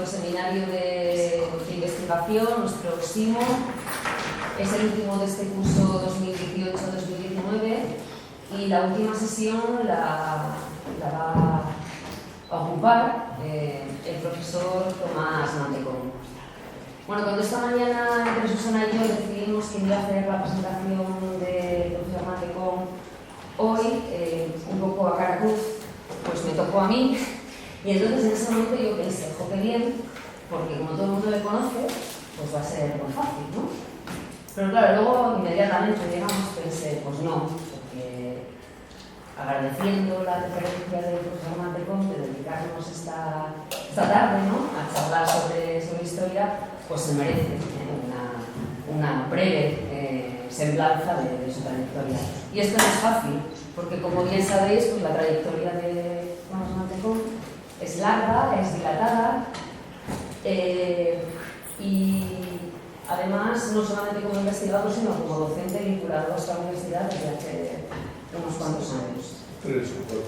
nuestro seminario de investigación, nuestro SIMO. Es el último de este curso 2018-2019 y la última sesión la va a ocupar el profesor Tomás Mantecón. Bueno, cuando esta mañana entre Susana y yo decidimos que iba a hacer la presentación del profesor Mantecón hoy, un poco a cara cruz, pues me tocó a mí. Y entonces en ese momento yo pensé, jo, qué bien, porque como todo el mundo le conoce, pues va a ser muy fácil, ¿no? Pero claro, luego inmediatamente, digamos, pensé, pues no, porque agradeciendo la referencia del profesor Mantecón de dedicarnos esta tarde, ¿no?, a charlar sobre historia, pues se merece una breve semblanza de su trayectoria. Y esto no es fácil, porque como bien sabéis, pues la trayectoria de Tomás Mantecón es larga, es dilatada y además no solamente como investigador, sino como docente vinculado a esta universidad desde hace unos cuantos años.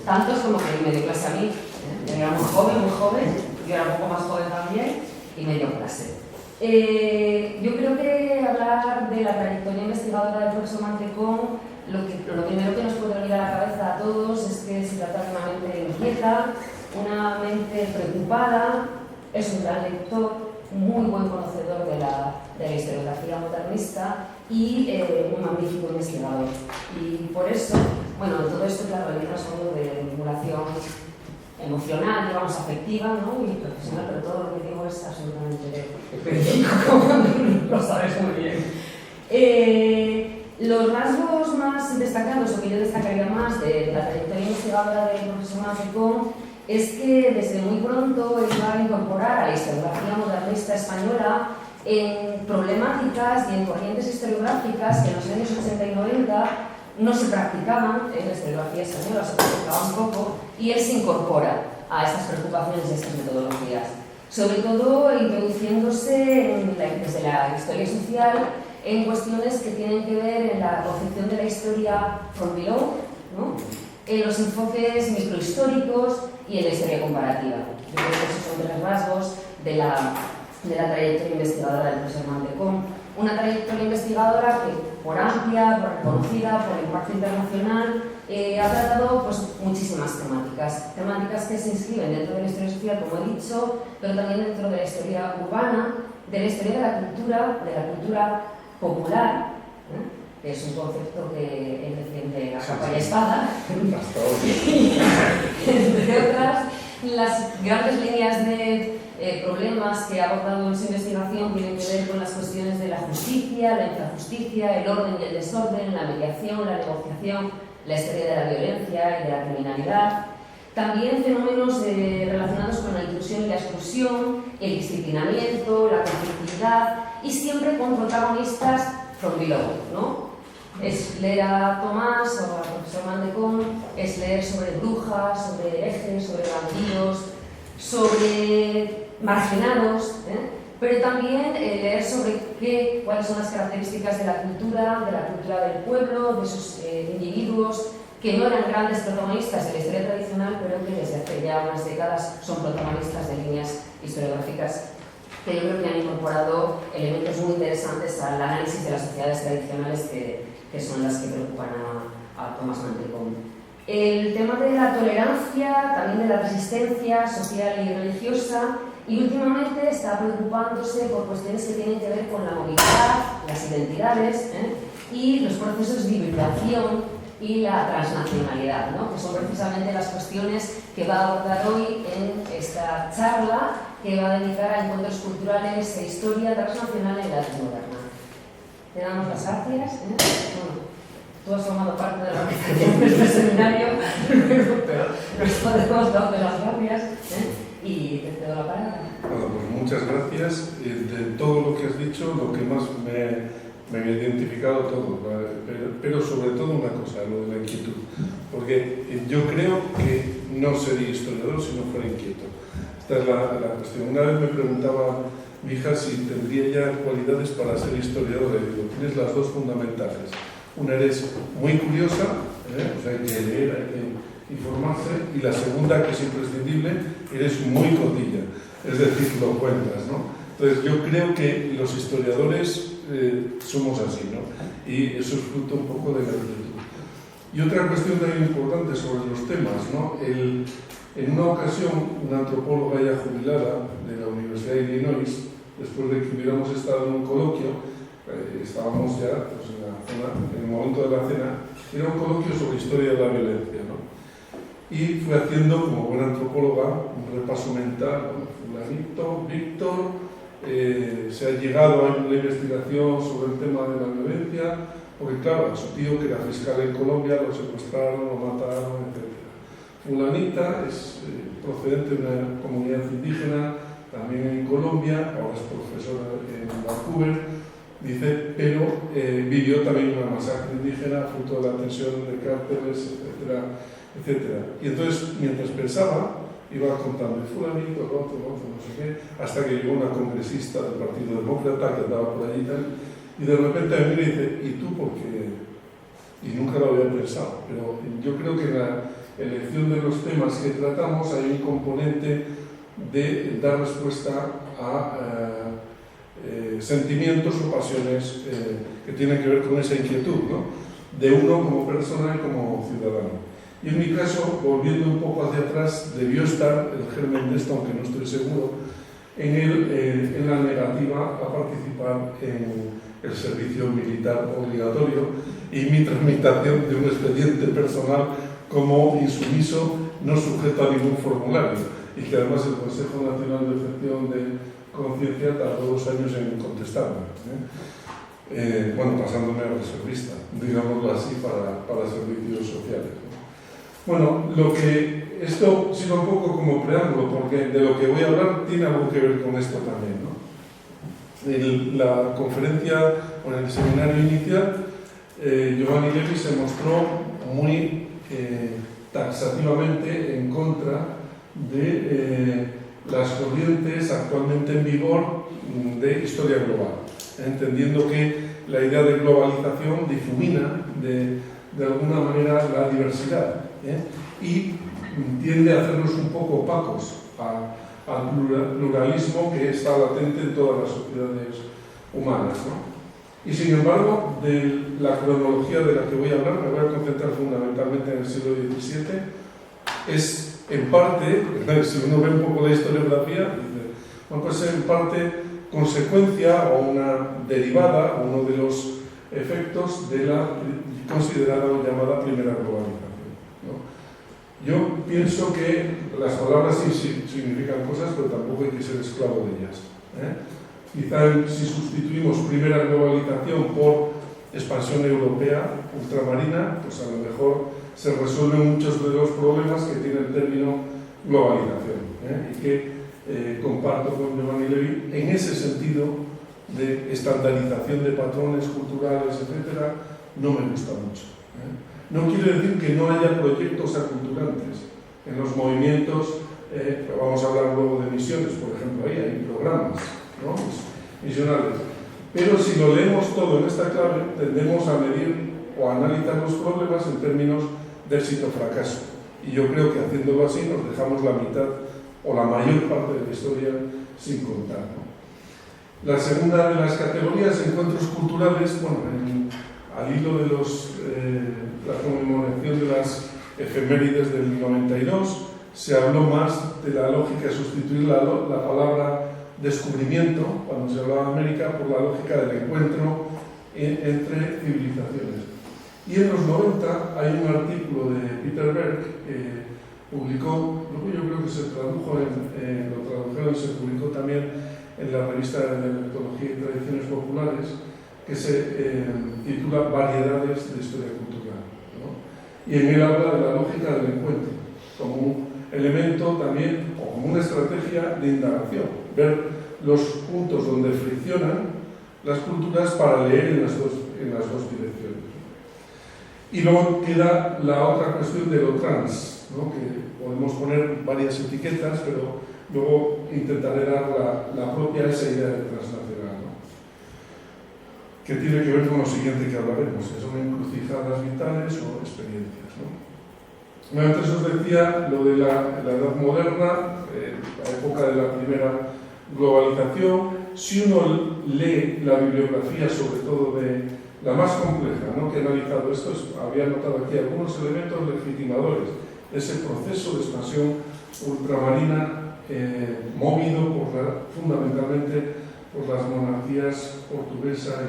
Tantos como que me dio clase a mí. Yo era muy joven, yo era un poco más joven también y me dio clase. Yo creo que hablar de la trayectoria investigadora del profesor Mantecón, lo primero que nos puede venir a la cabeza a todos es que se trata de una mente inquieta, una mente preocupada, es un gran lector, muy buen conocedor de la historiografía modernista y un magnífico investigador. Y por eso, bueno, todo esto, claro, hay un trasfondo de vinculación emocional, digamos, afectiva, ¿no?, y profesional, pero todo lo que digo es absolutamente verídico, como lo sabes muy bien. Los rasgos más destacados, o que yo destacaría más de la trayectoria investigadora del profesor Mantecón, es que desde muy pronto él va a incorporar a la historiografía modernista española en problemáticas y en corrientes historiográficas que en los años 80 y 90 no se practicaban en la historiografía española, se practicaban poco, y él se incorpora a estas preocupaciones y a estas metodologías. Sobre todo introduciéndose desde la historia social en cuestiones que tienen que ver en la concepción de la historia from below, ¿no?, en los enfoques microhistóricos y en la historia comparativa. Yo creo que esos son tres rasgos de la trayectoria investigadora del profesor Mantecón. Una trayectoria investigadora que, por amplia, por reconocida, por impacto internacional, ha tratado pues, muchísimas temáticas que se inscriben dentro de la historia social, como he dicho, pero también dentro de la historia urbana, de la historia de la cultura popular, que es un concepto que él defiende a capa y espada, entre otras. Las grandes líneas de problemas que ha abordado en su investigación tienen que ver con las cuestiones de la justicia, la infrajusticia, el orden y el desorden, la mediación, la negociación, la historia de la violencia y de la criminalidad. También fenómenos relacionados con la inclusión y la exclusión, el disciplinamiento, la conflictividad, y siempre con protagonistas from below, ¿no? Es leer a Tomás o al profesor Mantecón, es leer sobre brujas, sobre herejes, sobre vampiros, sobre marginados, pero también leer sobre cuáles son las características de la cultura del pueblo, de sus individuos, que no eran grandes protagonistas de la historia tradicional, pero que desde hace ya unas décadas son protagonistas de líneas historiográficas que yo creo que han incorporado elementos muy interesantes al análisis de las sociedades tradicionales que son las que preocupan a Tomás Mantecón. El tema de la tolerancia, también de la resistencia social y religiosa, y últimamente está preocupándose por cuestiones que tienen que ver con la movilidad, las identidades y los procesos de hibridación y la transnacionalidad, ¿no?, que son precisamente las cuestiones que va a abordar hoy en esta charla que va a dedicar a encuentros culturales e historia transnacional en la edad moderna. Te damos las gracias. Bueno, tú has formado parte de la organización de este seminario, pero nos podemos dar las gracias y te cedo la palabra. Bueno, pues muchas gracias. De todo lo que has dicho, lo que más me he identificado todo, pero sobre todo una cosa, lo de la inquietud, porque yo creo que no sería historiador si no fuera inquieto. Esta es la cuestión. Una vez me preguntaba mi hija si tendría ya cualidades para ser historiadora, y digo, tienes las dos fundamentales. Una, eres muy curiosa, o sea, hay que leer, hay que informarse, y la segunda, que es imprescindible, eres muy cotilla. es decir, lo cuentas, ¿no? Entonces yo creo que los historiadores somos así, ¿no? Y eso es fruto un poco de la inquietud. Y otra cuestión también importante sobre los temas, ¿no? En una ocasión, una antropóloga ya jubilada de la Universidad de Illinois, después de que hubiéramos estado en un coloquio, estábamos ya pues, en el momento de la cena, era un coloquio sobre historia de la violencia, ¿no? Y fue haciendo, como buena antropóloga, un repaso mental, fulanito, Víctor, se ha llegado a una investigación sobre el tema de la violencia, porque claro, a su tío, que era fiscal en Colombia, lo secuestraron, lo mataron, etc. Fulanita es procedente de una comunidad indígena, también en Colombia, ahora es profesora en Vancouver, dice, pero vivió también una masacre indígena, fruto de la tensión de cárteles, etcétera, etcétera. Y entonces, mientras pensaba, iba contando el fulanito, el otro, no sé qué, hasta que llegó una congresista del Partido Demócrata que andaba por allí y tal, y de repente a mí me dice, ¿y tú por qué? Y nunca lo había pensado, pero yo creo que en la elección de los temas que tratamos hay un componente de dar respuesta a sentimientos o pasiones que tienen que ver con esa inquietud, ¿no? De uno como persona y como ciudadano. Y en mi caso, volviendo un poco hacia atrás, debió estar el germen de esto, aunque no estoy seguro, en la negativa a participar en el servicio militar obligatorio y mi tramitación de un expediente personal como insumiso, no sujeto a ningún formulario, y que además el Consejo Nacional de Objeción de Conciencia tardó 2 años en contestarme. Bueno, pasándome a reservista, digámoslo así, para servicios sociales. Bueno, esto sirve un poco como preámbulo, porque de lo que voy a hablar tiene algo que ver con esto también, ¿no? En la conferencia o en el seminario inicial, Giovanni Levi se mostró muy taxativamente en contra de las corrientes actualmente en vigor de historia global, entendiendo que la idea de globalización difumina de alguna manera la diversidad, y tiende a hacernos un poco opacos al pluralismo que está latente en todas las sociedades humanas, ¿no? Y sin embargo, de la cronología de la que voy a hablar, me voy a concentrar fundamentalmente en el siglo XVII, es en parte, si uno ve un poco la historiografía, dice, bueno, pues en parte consecuencia o una derivada, uno de los efectos de la considerada o llamada primera globalización, ¿no? Yo pienso que las palabras sí significan cosas, pero tampoco hay que ser esclavo de ellas, Quizá si sustituimos primera globalización por expansión europea ultramarina, pues a lo mejor se resuelven muchos de los problemas que tiene el término globalización, y que comparto con Giovanni Levi en ese sentido de estandarización de patrones culturales, etcétera, no me gusta mucho. No quiere decir que no haya proyectos aculturantes en los movimientos, vamos a hablar luego de misiones, por ejemplo, ahí hay programas, ¿no? Misionales. Pero si lo leemos todo en esta clave, tendemos a medir o a analizar los problemas en términos de éxito o fracaso. Y yo creo que haciéndolo así nos dejamos la mitad o la mayor parte de la historia sin contar, ¿no? La segunda de las categorías, encuentros culturales, bueno, al hilo de la conmemoración de las efemérides del 92, se habló más de la lógica de sustituir la palabra descubrimiento, cuando se hablaba de América, por la lógica del encuentro entre civilizaciones. Y en los 90 hay un artículo de Peter Berg que publicó, luego yo creo que se tradujo, lo tradujeron y se publicó también en la revista de Dialectología y Tradiciones Populares, que se titula Variedades de Historia Cultural, ¿no? Y en él habla de la lógica del encuentro, como un elemento también, o como una estrategia de indagación, ver los puntos donde friccionan las culturas para leer en las dos direcciones. Y luego queda la otra cuestión de lo trans, ¿no? Que podemos poner varias etiquetas, pero luego intentaré dar la propia esa idea de transnacional, ¿no? Que tiene que ver con lo siguiente que hablaremos, que son encrucijadas vitales o experiencias, ¿no? Antes os decía lo de la Edad Moderna, la época de la primera globalización. Si uno lee la bibliografía, sobre todo de la más compleja, ¿no?, que ha analizado esto, había notado aquí algunos elementos legitimadores de ese proceso de expansión ultramarina movido fundamentalmente por las monarquías portuguesa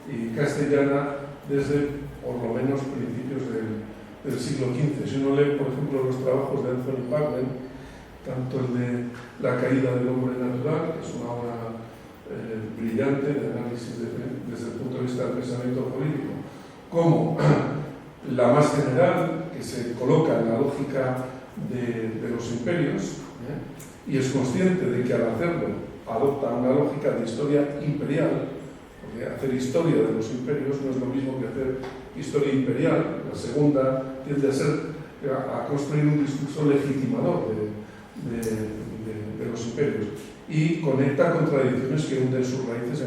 y castellana desde por lo menos principios del siglo XV. Si uno lee, por ejemplo, los trabajos de Anthony Parden, tanto el de La caída del hombre natural, que es una obra brillante de análisis desde el punto de vista del pensamiento político, como la más general, que se coloca en la lógica de los imperios, y es consciente de que al hacerlo adopta una lógica de historia imperial, porque hacer historia de los imperios no es lo mismo que hacer historia imperial. La segunda tiende a construir un discurso legitimador de los imperios y conecta contradicciones que hunden sus raíces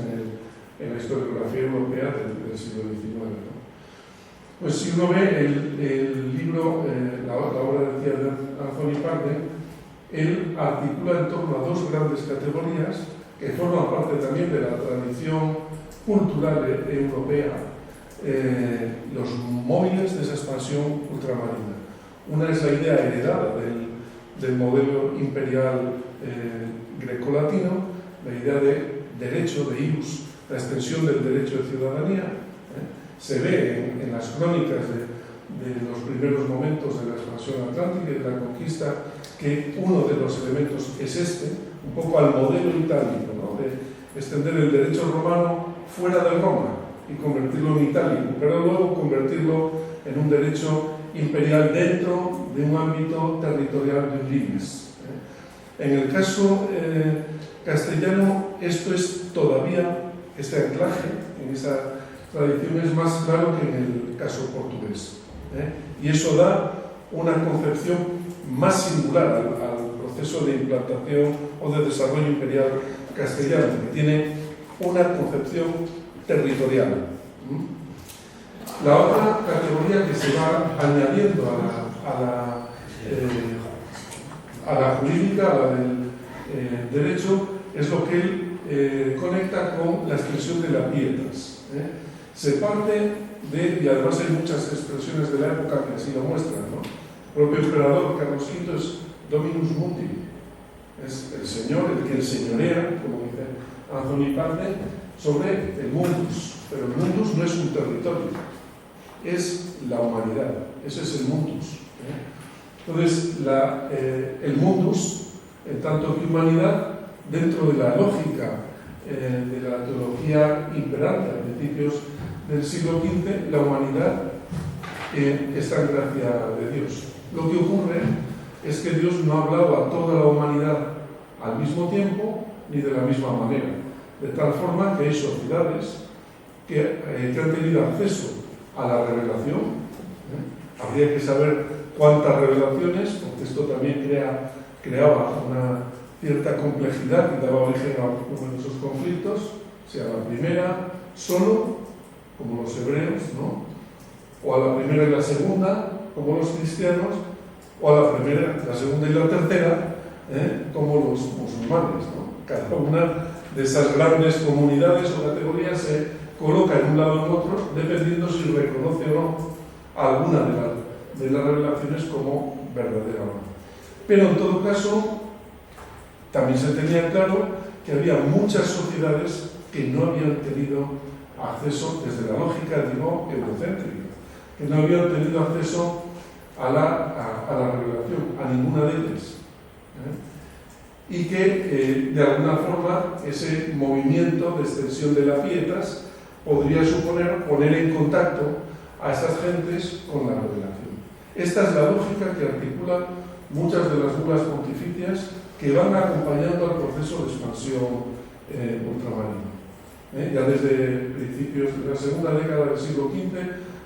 en la historiografía europea del siglo XIX, ¿no? Pues si uno ve el libro, la obra de Anthony Parden, él articula en torno a dos grandes categorías que forman parte también de la tradición cultural europea, los móviles de esa expansión ultramarina. Una es la idea heredada del modelo imperial grecolatino, la idea de derecho de ius, la extensión del derecho de ciudadanía. Se ve en las crónicas de los primeros momentos de la expansión atlántica y de la conquista que uno de los elementos es un poco al modelo itálico, ¿no?, de extender el derecho romano fuera de Roma y convertirlo en itálico, pero luego convertirlo en un derecho imperial dentro de un ámbito territorial de limes. En el caso castellano, esto es todavía, este anclaje en esa tradición es más claro que en el caso portugués. Y eso da una concepción más singular al proceso de implantación o de desarrollo imperial castellano, que tiene una concepción territorial. La otra categoría que se va añadiendo a la jurídica, a la del derecho, es lo que él conecta con la expresión de la pietas. Se parte y además hay muchas expresiones de la época que así lo muestran, ¿no? El propio emperador Carlos V es Dominus Mundi, es el señor, el que enseñorea, como dice Anthony Parden, sobre el mundus. Pero el mundus no es un territorio, es la humanidad, ese es el mundus. Entonces, el mundus, en tanto que humanidad, dentro de la lógica de la teología imperante a principios del siglo XV, la humanidad está en gracia de Dios. Lo que ocurre es que Dios no ha hablado a toda la humanidad al mismo tiempo ni de la misma manera, de tal forma que hay sociedades que han tenido acceso a la revelación. Habría que saber cuántas revelaciones, porque esto también creaba una cierta complejidad y daba origen a numerosos conflictos, sea la primera solo, como los hebreos, ¿no?, o a la primera y la segunda, como los cristianos, o a la primera, la segunda y la tercera, como los musulmanes, ¿no? Cada una de esas grandes comunidades o categorías se coloca en un lado o en otro, dependiendo si reconoce o no alguna de las revelaciones como verdadera o no. Pero en todo caso, también se tenía claro que había muchas sociedades que no habían tenido acceso, desde la lógica, digo, eurocéntrica, que no habían tenido acceso a la revelación, a ninguna de ellas. Y que, de alguna forma, ese movimiento de extensión de la pietas podría suponer poner en contacto a esas gentes con la revelación. Esta es la lógica que articula muchas de las bulas pontificias que van acompañando al proceso de expansión ultramarino. Ya desde principios de la segunda década del siglo XV,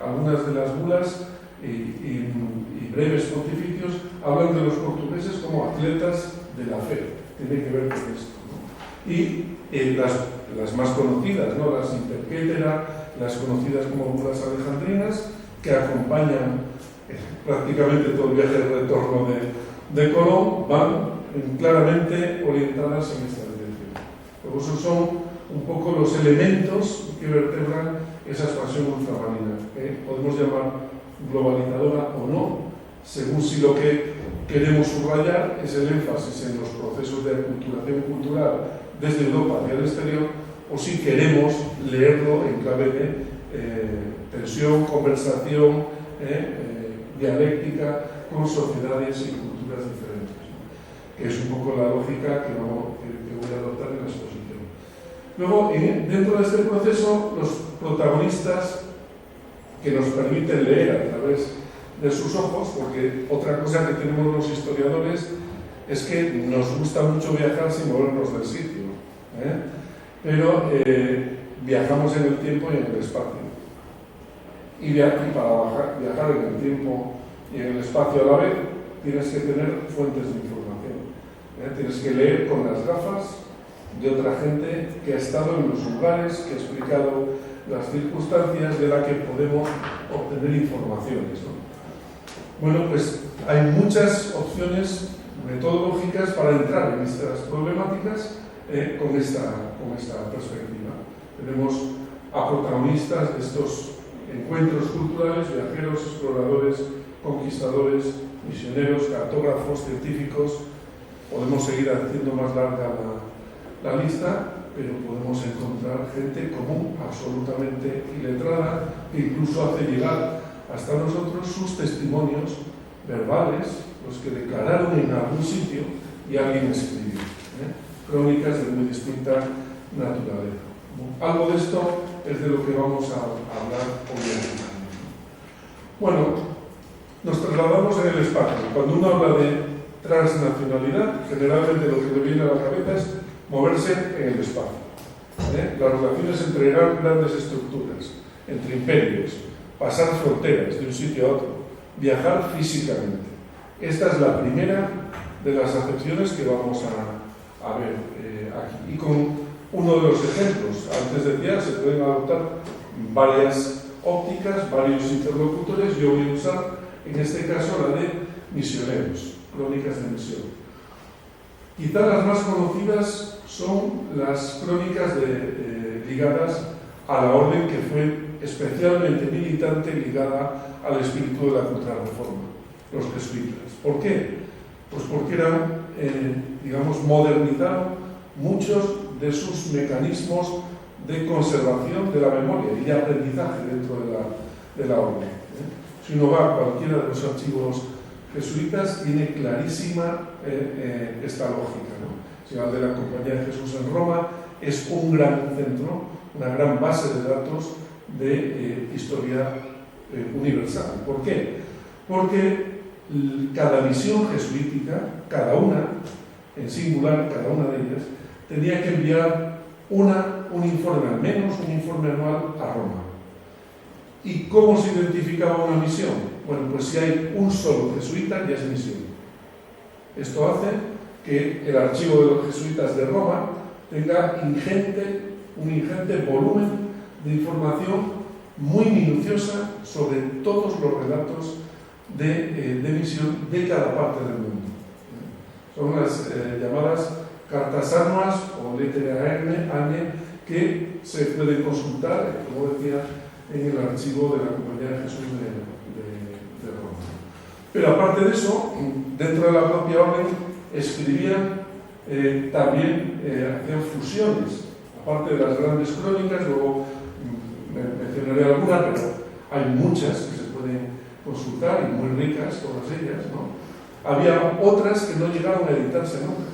algunas de las bulas y breves pontificios hablan de los portugueses como atletas de la fe. Tiene que ver con esto, ¿no? Y las más conocidas, ¿no?, las Interquetera, las conocidas como bulas alejandrinas, que acompañan prácticamente todo el viaje de retorno de Colón, van claramente orientadas en esta dirección. Luego esos son un poco los elementos que vertebran esa expansión ultramarina, que podemos llamar globalizadora o no, según si lo que queremos subrayar es el énfasis en los procesos de aculturación cultural desde Europa hacia el exterior, o si queremos leerlo en clave de tensión, conversación, dialéctica con sociedades y culturas diferentes, ¿no? Que es un poco la lógica que voy a adoptar en la exposición. Luego, dentro de este proceso, los protagonistas que nos permiten leer a través de sus ojos, porque otra cosa que tenemos los historiadores es que nos gusta mucho viajar sin movernos del sitio, pero viajamos en el tiempo y en el espacio. Y para viajar en el tiempo y en el espacio a la vez, tienes que tener fuentes de información. Tienes que leer con las gafas de otra gente que ha estado en los lugares, que ha explicado las circunstancias de las que podemos obtener informaciones, ¿no? Bueno, pues hay muchas opciones metodológicas para entrar en estas problemáticas con esta perspectiva. Tenemos a protagonistas de estos encuentros culturales, viajeros, exploradores, conquistadores, misioneros, cartógrafos, científicos. Podemos seguir haciendo más larga la lista, pero podemos encontrar gente común, absolutamente iletrada, que incluso hace llegar hasta nosotros sus testimonios verbales, los que declararon en algún sitio y alguien escribió. Crónicas de muy distinta naturaleza. Algo de esto es de lo que vamos a hablar hoy aquí. Bueno, nos trasladamos en el espacio. Cuando uno habla de transnacionalidad, generalmente lo que le viene a la cabeza es moverse en el espacio. Las relaciones entre grandes estructuras, entre imperios, pasar fronteras de un sitio a otro, viajar físicamente. Esta es la primera de las acepciones que vamos a ver aquí. Y con uno de los ejemplos, antes decía, se pueden adoptar varias ópticas, varios interlocutores. Yo voy a usar en este caso la de misioneros, crónicas de misión. Quizá las más conocidas son las crónicas ligadas a la orden que fue especialmente militante, ligada al espíritu de la Contrarreforma, los jesuitas. ¿Por qué? Pues porque modernizaron muchos de sus mecanismos de conservación de la memoria y de aprendizaje dentro de la orden. Si uno va a cualquiera de los archivos jesuitas, tiene clarísima esta lógica, ¿no? Si va de la Compañía de Jesús en Roma, es un gran centro, una gran base de datos de historia universal. ¿Por qué? Porque cada misión jesuítica, cada una, en singular, cada una de ellas, tenía que enviar un informe, al menos un informe anual a Roma. ¿Y cómo se identificaba una misión? Bueno, pues si hay un solo jesuita, ya es misión. Esto hace que el archivo de los jesuitas de Roma tenga un ingente volumen de información muy minuciosa sobre todos los relatos de misión de cada parte del mundo. Son las llamadas cartas armas o lettere agne que se pueden consultar, como decía, en el archivo de la Compañía de Jesús de Roma. Pero aparte de eso, dentro de la propia orden escribían también, hacían fusiones, aparte de las grandes crónicas. Luego mencionaré algunas, pero hay muchas que se pueden consultar y muy ricas todas ellas, ¿no? Había otras que no llegaron a editarse nunca,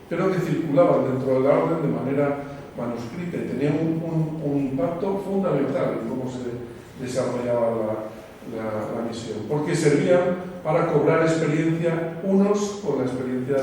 pero que circulaban dentro de la orden de manera manuscrita y tenían un impacto fundamental en cómo se desarrollaba la misión, porque servían para cobrar experiencia unos con la experiencia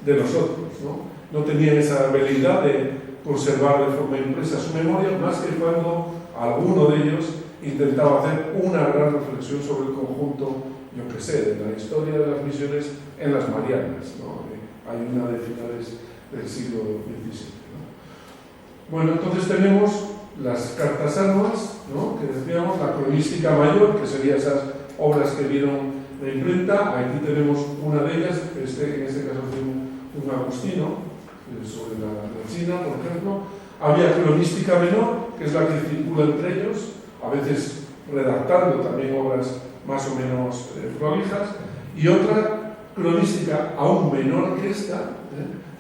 de los otros, ¿no? No tenían esa habilidad de conservar de forma impresa su memoria, más que cuando alguno de ellos intentaba hacer una gran reflexión sobre el conjunto, yo que sé, de la historia de las misiones en las Marianas, ¿no? Hay una de finales del siglo XVII, ¿no? Bueno, entonces tenemos las cartas armas, ¿no? Que decíamos, la cronística mayor, que serían esas obras que vieron la imprenta. Aquí tenemos una de ellas, en este caso de un agustino, sobre la China, por ejemplo. Había cronística menor, que es la que circula entre ellos, a veces redactando también obras más o menos prolijas, y otra cronística aún menor que esta,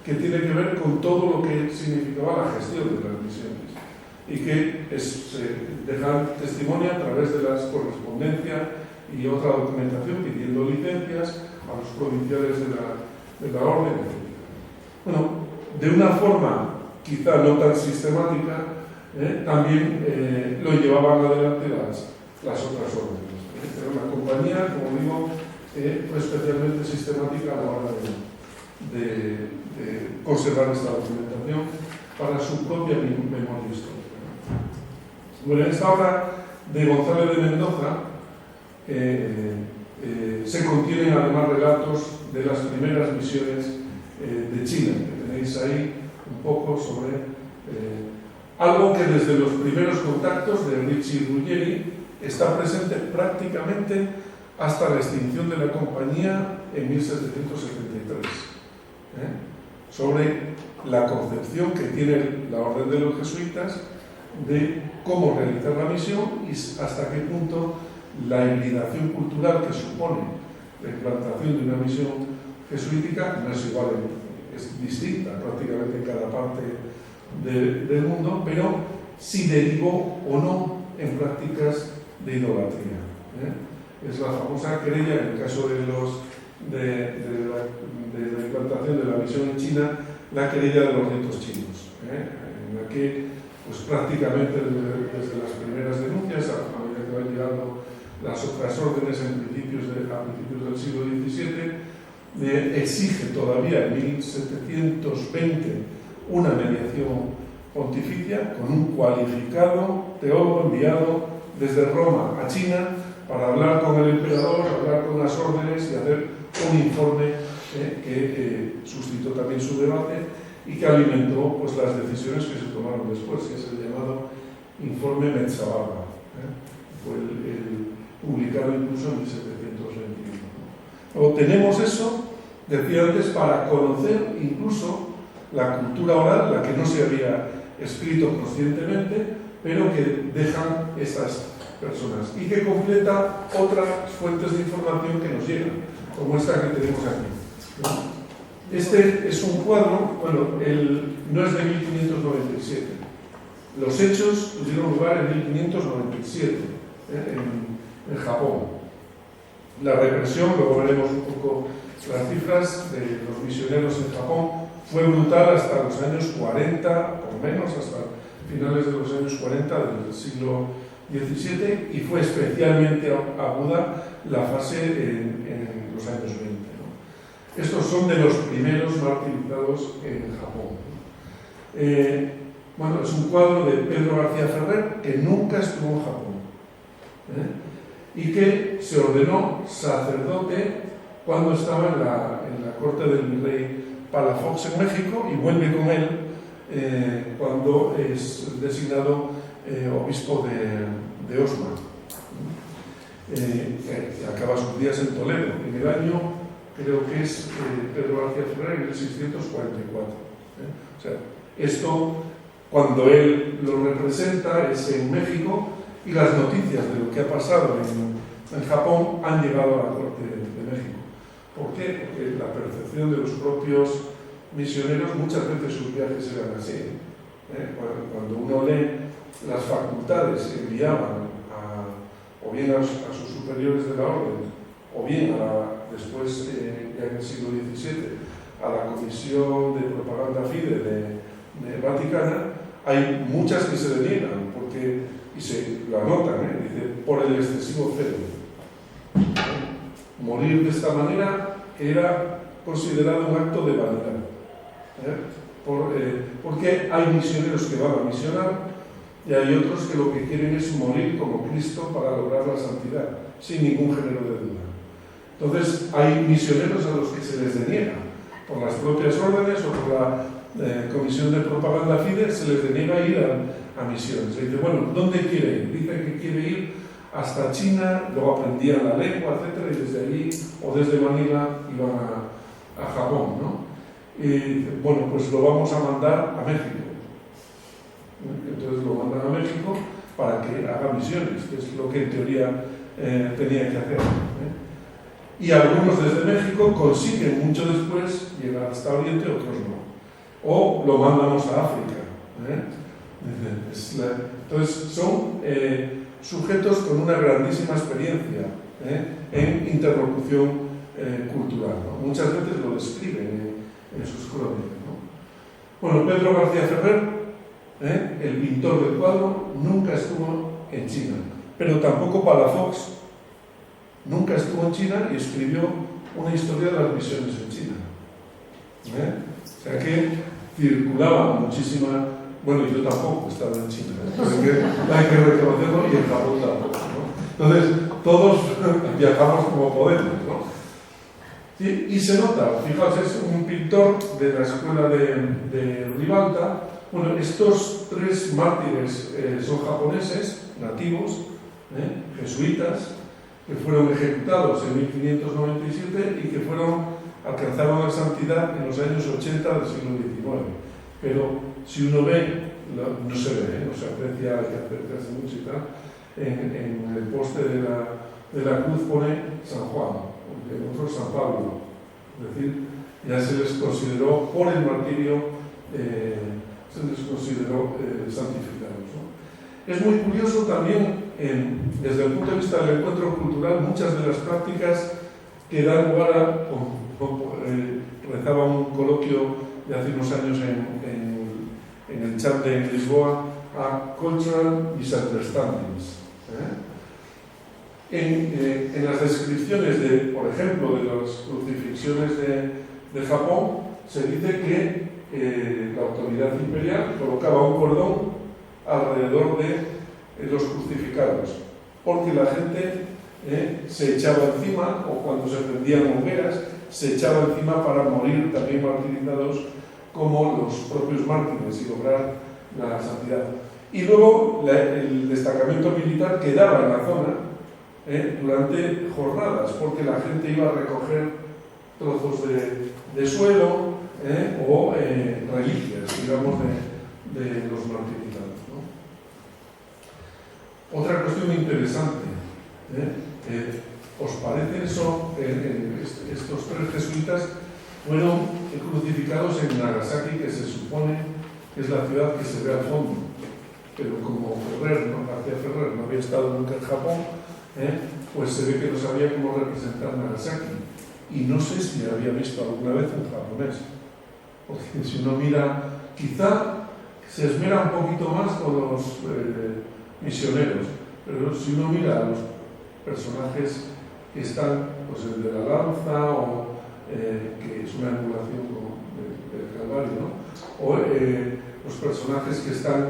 que tiene que ver con todo lo que significaba la gestión de las misiones, y que dejan testimonio a través de la correspondencia y otra documentación pidiendo licencias a los provinciales de la orden. Bueno, de una forma quizá no tan sistemática, también lo llevaban adelante las otras órdenes. Era una compañía, como digo, fue especialmente sistemática a la hora de conservar esta documentación para su propia memoria histórica. Bueno, en esta obra de González de Mendoza se contienen además relatos de las primeras misiones de China, que tenéis ahí un poco sobre algo que desde los primeros contactos de Ricci y Ruggeri está presente prácticamente hasta la extinción de la compañía en 1773, sobre la concepción que tiene la Orden de los Jesuitas de cómo realizar la misión y hasta qué punto la hibridación cultural que supone la implantación de una misión jesuítica no es igual, es distinta prácticamente en cada parte del mundo, pero si derivó o no en prácticas de idolatría. Es la famosa querella, en el caso de la implantación de la misión en China, la querella de los nietos chinos, en la que pues, prácticamente desde las primeras denuncias, a medida que van llegando las otras órdenes a principios del siglo XVII, exige todavía en 1720 una mediación pontificia con un cualificado teólogo enviado desde Roma a China para hablar con el emperador, hablar con las órdenes y hacer un informe que suscitó también su debate y que alimentó pues, las decisiones que se tomaron después, que es el llamado informe Metzabarba. Fue publicado incluso en 1721. Luego tenemos eso, decía antes, para conocer incluso la cultura oral, la que no se había escrito conscientemente, pero que dejan estas personas y que completa otras fuentes de información que nos llegan, como esta que tenemos aquí. Este es un cuadro, bueno, no es de 1597. Los hechos tuvieron lugar en 1597, en Japón. La represión, luego veremos un poco las cifras de los misioneros en Japón, fue brutal hasta los años 40, por lo menos hasta finales de los años 40 del siglo XVII, y fue especialmente aguda la fase en los años 20. ¿no? Estos son de los primeros martirizados en Japón. Bueno, es un cuadro de Pedro García Ferrer, que nunca estuvo en Japón, y que se ordenó sacerdote cuando estaba en la corte del rey Palafox en México, y vuelve con él cuando es designado obispo de Osma. Acaba sus días en Toledo, en el año, creo que es Pedro García Ferrer, en 1644. O sea, esto, cuando él lo representa, es en México, y las noticias de lo que ha pasado en Japón han llegado a la corte de México. ¿Por qué? Porque la percepción de los propios misioneros, muchas veces sus viajes eran así. Cuando uno lee las facultades que enviaban o bien a sus superiores de la orden, o bien después, ya en el siglo XVII, a la Comisión de Propaganda Fide de Vaticana, hay muchas que se deniegan, y se lo anotan, dice, por el excesivo celo. Morir de esta manera era considerado un acto de vanidad. Porque hay misioneros que van a misionar y hay otros que lo que quieren es morir como Cristo para lograr la santidad, sin ningún género de duda. Entonces, hay misioneros a los que se les deniega, por las propias órdenes o por la Comisión de Propaganda Fide, se les deniega ir a misiones. Se dice, bueno, ¿dónde quiere ir? Dice que quiere ir hasta China, luego aprendían la lengua, etcétera, y desde allí o desde Manila iban a Japón, ¿no? Y bueno, pues lo vamos a mandar a México. Entonces lo mandan a México para que haga misiones, que es lo que en teoría tenía que hacer. Y algunos desde México consiguen mucho después llegar hasta Oriente, otros no. O lo mandamos a África. Entonces son sujetos con una grandísima experiencia en interlocución cultural, ¿no? Muchas veces lo describen en sus crónicas, ¿no? Bueno, Pedro García Ferrer, el pintor del cuadro, nunca estuvo en China, pero tampoco Palafox nunca estuvo en China y escribió una historia de las misiones en China. O sea que circulaba muchísima. Bueno, yo tampoco estaba en China, hay que reconocerlo, y en Japón tampoco, ¿no? Entonces, todos viajamos como podemos, ¿no? Y se nota, fijaos, es un pintor de la escuela de Ribalta. Bueno, estos tres mártires son japoneses, nativos, jesuitas, que fueron ejecutados en 1597 y que alcanzaron la santidad en los años 80 del siglo XIX. Pero si uno ve, no se ve, no se aprecia, hay que apreciarse mucho y tal, en el poste de la cruz pone San Juan, en otro San Pablo. Es decir, ya se les consideró, por el martirio, se les consideró santificados, ¿no? Es muy curioso también, desde el punto de vista del encuentro cultural, muchas de las prácticas que dan lugar a, rezaba un coloquio de hace unos años en el chat de Lisboa, a Cultural Misunderstandings. En las descripciones, por ejemplo, de las crucifixiones de Japón, se dice que la autoridad imperial colocaba un cordón alrededor de los crucificados, porque la gente se echaba encima, o cuando se prendían hogueras, se echaba encima para morir también martirizados como los propios mártires y lograr la santidad. Y luego el destacamento militar quedaba en la zona durante jornadas, porque la gente iba a recoger trozos de suelo o reliquias, digamos, de los martirizados, ¿no? Otra cuestión interesante, ¿os parece eso? Estos tres jesuitas fueron crucificados en Nagasaki, que se supone que es la ciudad que se ve al fondo, pero como Ferrer, ¿no? García Ferrer no había estado nunca en Japón, pues se ve que no sabía cómo representar Nagasaki, y no sé si había visto alguna vez un japonés, porque si uno mira, quizá se esmera un poquito más con los misioneros, pero si uno mira a los personajes que están, pues el de la lanza, o que es una emulación del Calvario, ¿no? O los personajes que están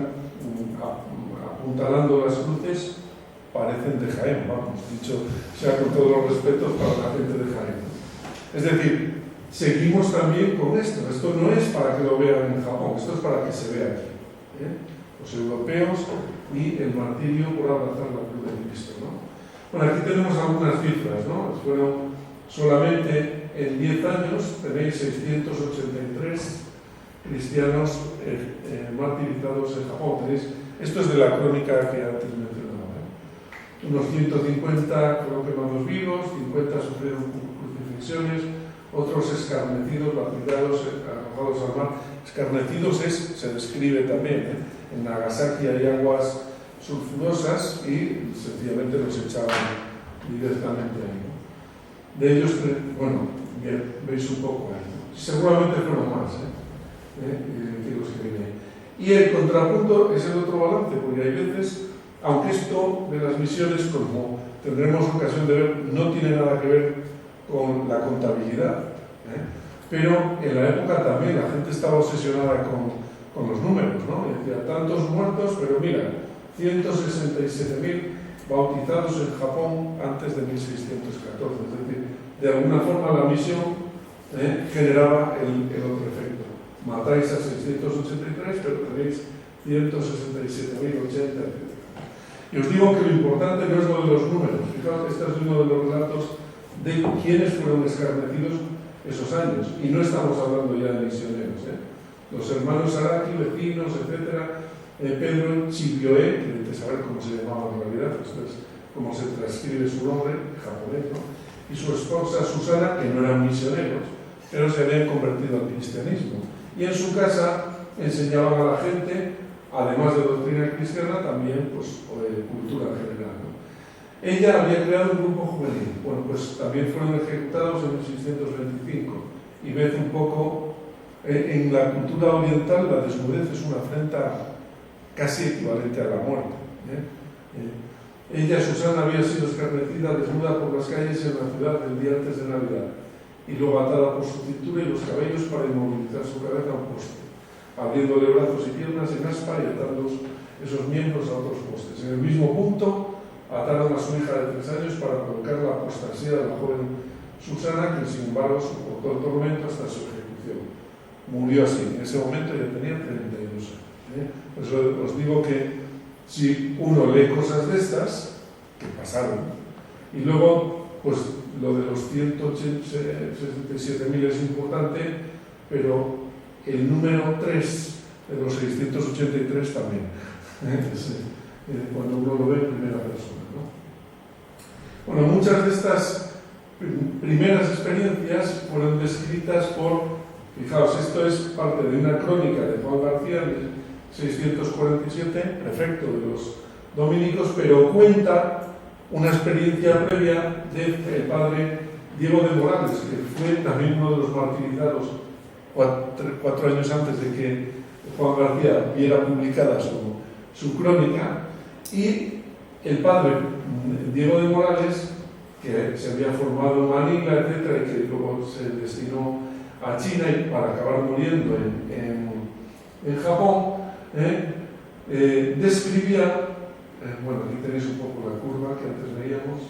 apuntalando las cruces, parecen de Jaén, vamos, dicho sea con todos los respetos para la gente de Jaén. Es decir, seguimos también con esto. Esto no es para que lo vean en Japón, esto es para que se vea aquí. Los europeos y el martirio por abrazar la cruz de Cristo, ¿no? Bueno, aquí tenemos algunas cifras, ¿no? Fueron solamente en 10 años, tenéis 683 cristianos martirizados en Japón. Esto es de la crónica que antes mencionaba. Unos 150 fueron quemados vivos, 50 sufrieron crucifixiones, otros escarnecidos, lapidados, arrojados al mar. Escarnecidos se describe también, en Nagasaki hay aguas sulfurosas y sencillamente los echaban directamente ahí, ¿no? De ellos, bueno, bien, veis un poco ahí, ¿no? Seguramente fueron más que los que vienen. Y el contrapunto es el otro balance, porque hay veces, aunque esto de las misiones, como tendremos ocasión de ver, no tiene nada que ver con la contabilidad, pero en la época también la gente estaba obsesionada con los números, ¿no? Y decía, tantos muertos, pero mira, 167.000 bautizados en Japón antes de 1614. Es decir, de alguna forma la misión generaba el otro efecto. Matáis a 683, pero tenéis 167.080, etc. Y os digo que lo importante no es lo de los números. Fijaos, este es uno de los relatos de quiénes fueron escarnecidos esos años. Y no estamos hablando ya de misioneros. Los hermanos Araki, vecinos, etc. Pedro Chibioe, que hay que saber cómo se llamaba en realidad, esto es cómo se transcribe su nombre, japonés, ¿no? Y su esposa Susana, que no eran misioneros, pero se habían convertido al cristianismo. Y en su casa enseñaban a la gente, además de doctrina cristiana, también pues, cultura en general, ¿no? Ella había creado un grupo juvenil. Bueno, pues también fueron ejecutados en 1625. Y ves un poco, en la cultura oriental, la desnudez es una afrenta casi equivalente a la muerte. Ella, Susana, había sido escarnecida desnuda por las calles en la ciudad el día antes de Navidad, y luego atada por su cintura y los cabellos para inmovilizar su cabeza a un poste, abriéndole brazos y piernas en aspa y atando esos miembros a otros postes. En el mismo punto, ataron a su hija de 3 años para provocar la apostasía de la joven Susana, que sin embargo soportó el tormento hasta su ejecución. Murió así. En ese momento ya tenía 32 años. Por eso os digo que si uno lee cosas de estas, que pasaron, y luego, pues lo de los 167.000 es importante, pero el número 3 de los 683 también. Cuando uno lo ve en primera persona, ¿no? Bueno, muchas de estas primeras experiencias fueron descritas por, fijaos, esto es parte de una crónica de Juan García, de 647, prefecto de los dominicos, pero cuenta una experiencia previa del padre Diego de Morales, que fue también uno de los martirizados 4 años antes de que Juan García viera publicada su crónica. Y el padre Diego de Morales, que se había formado en Manila, etc., y que luego se destinó a China y para acabar muriendo en Japón, describía, bueno, aquí tenéis un poco la curva que antes veíamos,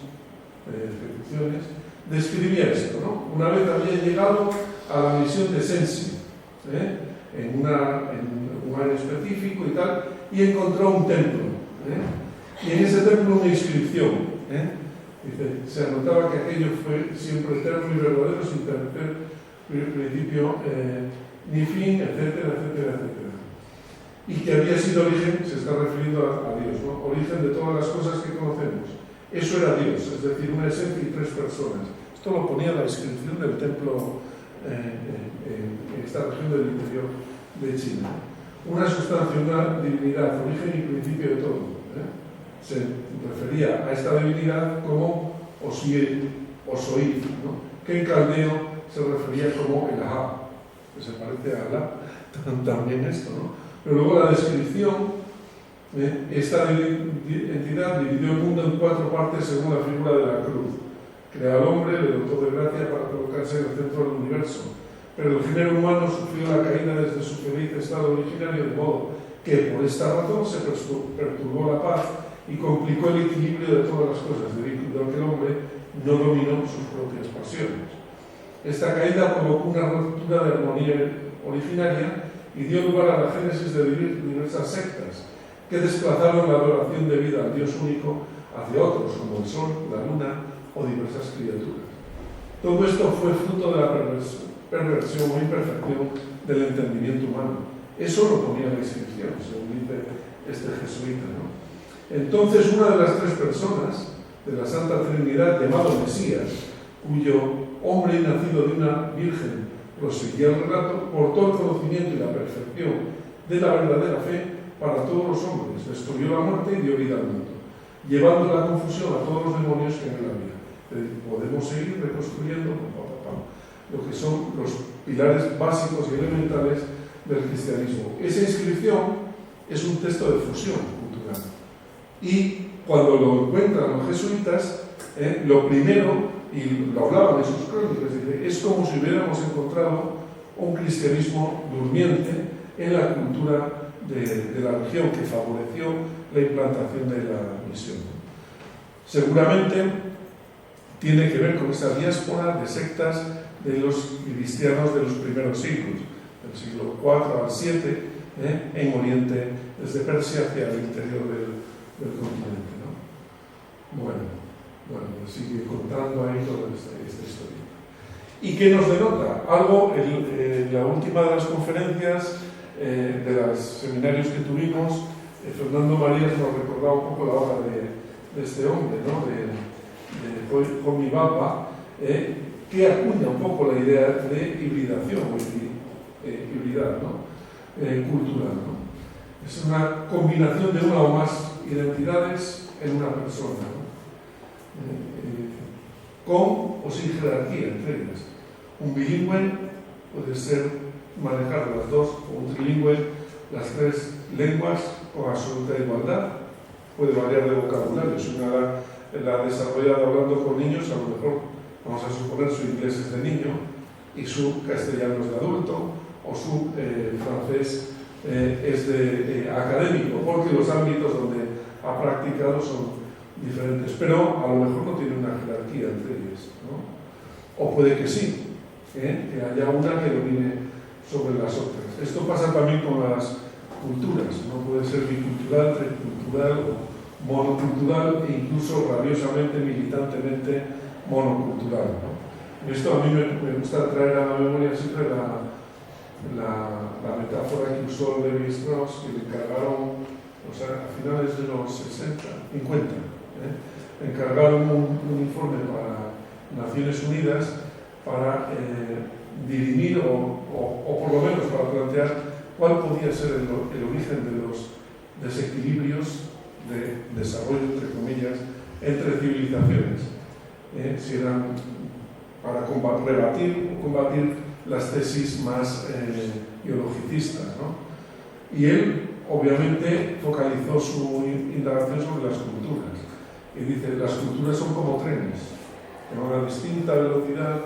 ejecuciones, describía esto, ¿no? Una vez había llegado a la misión de Sensi, en un año específico y tal, y encontró un templo, y en ese templo una inscripción, dice, se anotaba que aquello fue siempre eterno y verdadero, sin tener principio ni fin, etcétera, etcétera, etcétera. Y que había sido origen, se está refiriendo a Dios, ¿no? Origen de todas las cosas que conocemos. Eso era Dios, es decir, una esencia y 3 personas. Esto lo ponía la inscripción del templo en esta región del interior de China. Una sustancia, una divinidad, origen y principio de todo. Se refería a esta divinidad como Osoid, ¿no? Que en caldeo se refería como el Ahá, que se parece a Alá, también esto, ¿no? Pero luego la descripción, esta entidad dividió el mundo en 4 partes según la figura de la cruz. Creó al hombre, le dotó de gracia para colocarse en el centro del universo. Pero el género humano sufrió la caída desde su feliz estado originario, de modo que por esta razón se perturbó la paz y complicó el equilibrio de todas las cosas, debido a que el hombre no dominó sus propias pasiones. Esta caída provocó una ruptura de armonía originaria y dio lugar a la génesis de diversas sectas que desplazaron la adoración debida al Dios único hacia otros, como el sol, la luna o diversas criaturas. Todo esto fue fruto de la perversión o imperfección del entendimiento humano. Eso lo ponía en la inscripción, según dice este jesuita, ¿no? Entonces, una de las 3 personas de la Santa Trinidad, llamado Mesías, cuyo hombre y nacido de una virgen proseguía el relato, portó el conocimiento y la perfección de la verdadera fe para todos los hombres, destruyó la muerte y dio vida al mundo, llevando la confusión a todos los demonios que en él había. Podemos seguir reconstruyendo lo que son los pilares básicos y elementales del cristianismo. Esa inscripción es un texto de fusión cultural. Y cuando lo encuentran los jesuitas, lo primero, y lo hablaban en sus crónicas, es como si hubiéramos encontrado un cristianismo durmiente en la cultura de la región que favoreció la implantación de la misión. Seguramente tiene que ver con esa diáspora de sectas de los cristianos de los primeros siglos, del siglo IV al VII, en Oriente, desde Persia hacia el interior del continente, ¿no? Bueno, pues sigue contando ahí toda esta historia. ¿Y qué nos denota? Algo, en la última de las conferencias, de los seminarios que tuvimos, Fernando Marías nos recordaba un poco la obra de este hombre, ¿no? de Homi Bhabha, que acuña un poco la idea de hibridación, hibridad, ¿no? Cultural, ¿no? Es una combinación de una o más identidades en una persona, ¿no? Con o sin jerarquía entre ellas. Un bilingüe puede ser manejar las dos, o un trilingüe las tres lenguas con absoluta igualdad. Puede variar de vocabulario. Si una la ha desarrollado hablando con niños, a lo mejor vamos a suponer su inglés es de niño y su castellano es de adulto, o su francés es de académico, porque los ámbitos donde ha practicado son diferentes, pero a lo mejor no tiene una jerarquía entre ellas, ¿no? O puede que sí, que haya una que domine sobre las otras. Esto pasa también con las culturas, no puede ser bicultural, tricultural o monocultural, e incluso rabiosamente, militantemente monocultural, ¿no? Esto a mí me gusta traer a la memoria siempre la metáfora que usó Levi Strauss, que le encargaron, o sea, a finales de los 50, le encargaron un informe para Naciones Unidas para dirimir o por lo menos para plantear cuál podía ser el origen de los desequilibrios de desarrollo, entre comillas, entre civilizaciones. Si eran para combatir las tesis más biologicistas, ¿no? Y él, obviamente, focalizó su indagación sobre las culturas. Y dice, las culturas son como trenes, que van a distinta velocidad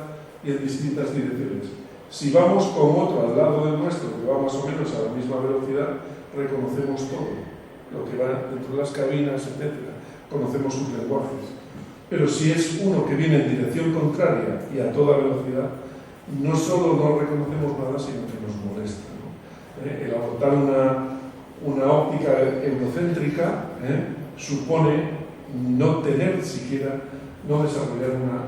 y en distintas direcciones. Si vamos con otro al lado del nuestro, que va más o menos a la misma velocidad, reconocemos todo, lo que va dentro de las cabinas, etc. Conocemos sus lenguajes. Pero si es uno que viene en dirección contraria y a toda velocidad, no solo no reconocemos nada, sino que nos molesta, ¿no? El adoptar una óptica eurocéntrica supone no tener siquiera, no desarrollar una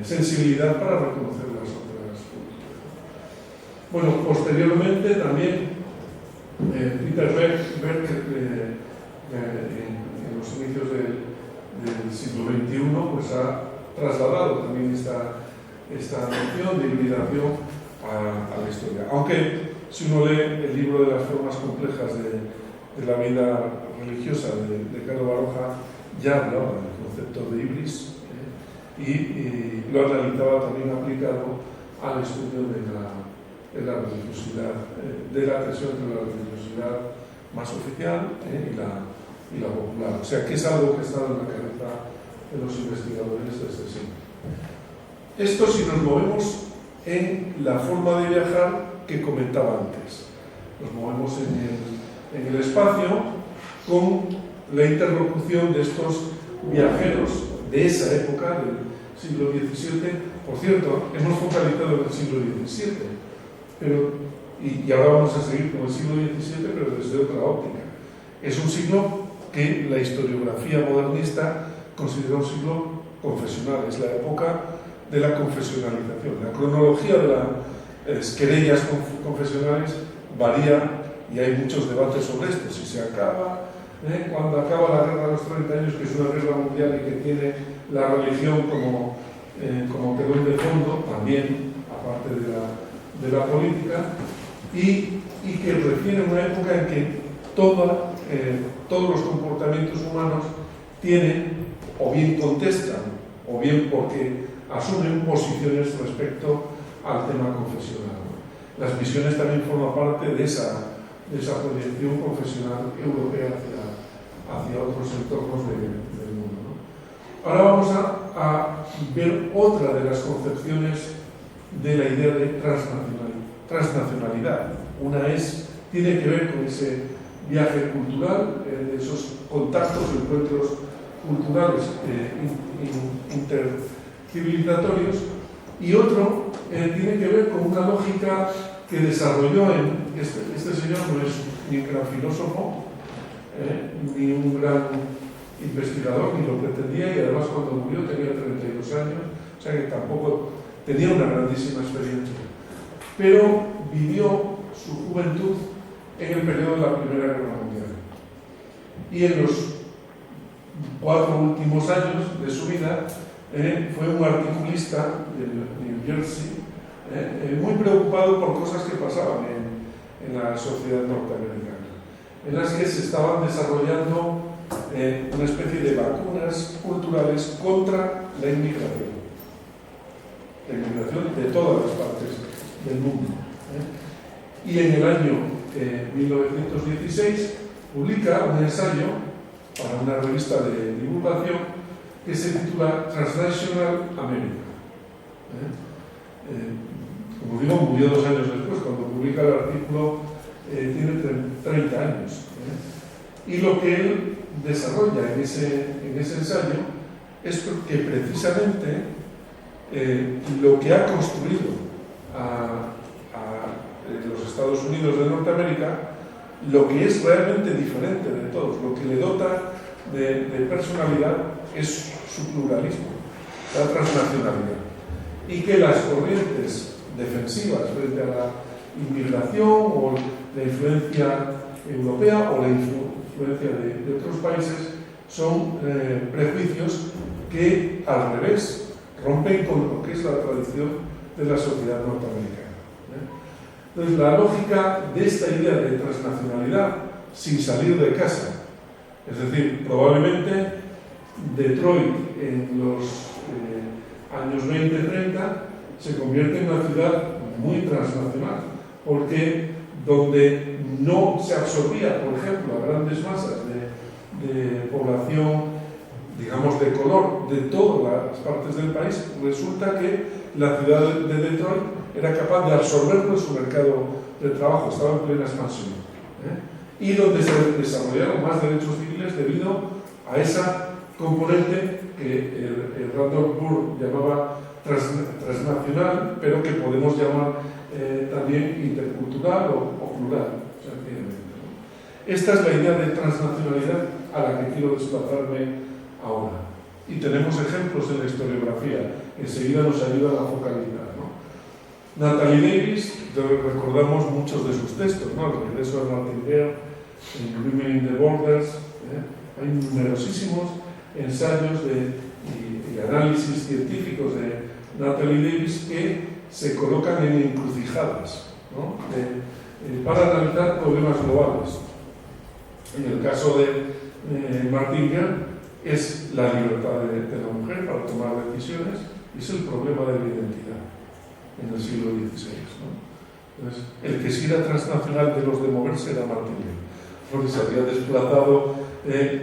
sensibilidad para reconocer las otras culturas. Bueno, posteriormente también Peter Beck en los inicios del siglo XXI pues ha trasladado también esta noción de hibridación a la historia. Aunque si uno lee el libro de las formas complejas de la vida religiosa de Carlo Baroja, ya hablaba del concepto de hibris y lo analizaba también aplicado al estudio de la religiosidad, de la tensión entre la religiosidad más oficial y la popular. O sea, que es algo que está en la cabeza de los investigadores desde siempre. Esto si nos movemos en la forma de viajar que comentaba antes. Nos movemos en el espacio con la interlocución de estos viajeros de esa época, del siglo XVII. Por cierto, hemos focalizado en el siglo XVII, y ahora vamos a seguir con el siglo XVII, pero desde otra óptica. Es un siglo que la historiografía modernista considera un siglo confesional, es la época de la confesionalización. La cronología de las querellas confesionales varía y hay muchos debates sobre esto. Si se acaba, cuando acaba la guerra de los 30 años, que es una guerra mundial y que tiene la religión como telón de fondo, también, aparte de la política, y que refiere a una época en que todos los comportamientos humanos tienen, o bien contestan, o bien porque asumen posiciones respecto al tema confesional. Las misiones también forman parte de esa proyección confesional europea hacia otros entornos del mundo, ¿no? Ahora vamos a ver otra de las concepciones de la idea de transnacionalidad. Una tiene que ver con ese viaje cultural, de esos contactos, encuentros culturales intercivilizatorios, y otro tiene que ver con una lógica que desarrolló este señor, no es ni un gran filósofo, ni un gran investigador, ni lo pretendía, y además cuando murió tenía 32 años, o sea que tampoco tenía una grandísima experiencia. Pero vivió su juventud en el periodo de la Primera Guerra Mundial. Y en los 4 últimos años de su vida fue un articulista de New Jersey, muy preocupado por cosas que pasaban en la sociedad norteamericana, en las que se estaban desarrollando una especie de vacunas culturales contra la inmigración de todas las partes del mundo. Y en el año 1916 publica un ensayo para una revista de divulgación que se titula Transnational America. Como digo, murió 2 años después. Cuando publica el artículo tiene 30 años. Y lo que él desarrolla en ese ensayo es que precisamente lo que ha construido a los Estados Unidos de Norteamérica, lo que es realmente diferente de todos, lo que le dota de personalidad es su pluralismo, la transnacionalidad, y que las corrientes defensivas frente a la inmigración o la influencia europea o la influencia de otros países son prejuicios que al revés rompen con lo que es la tradición de la sociedad norteamericana. Entonces, la lógica de esta idea de transnacionalidad sin salir de casa, es decir, probablemente Detroit en los años 20-30 se convierte en una ciudad muy transnacional, porque donde no se absorbía, por ejemplo, a grandes masas de población, digamos, de color de todas las partes del país, resulta que la ciudad de Detroit era capaz de absorberlo en su mercado de trabajo, estaba en plena expansión. Y donde se desarrollaron más derechos civiles debido a esa componente que el Randolph Burr llamaba transnacional, pero que podemos llamar también intercultural o plural, sencillamente. Esta es la idea de transnacionalidad a la que quiero desplazarme ahora. Y tenemos ejemplos en la historiografía que enseguida nos ayudan a focalizar. Natalie Davis, recordamos muchos de sus textos, ¿no? El regreso de Martin Bear, Remembering the Borders, hay numerosísimos ensayos y análisis científicos de Natalie Davis que se colocan en encrucijadas, ¿no? Para analizar problemas globales. En el caso de Martin Bear es la libertad de la mujer para tomar decisiones y es el problema de la identidad en el siglo XVI, ¿no? Entonces, el que sí era transnacional de los de moverse era Martin Bear, porque se había desplazado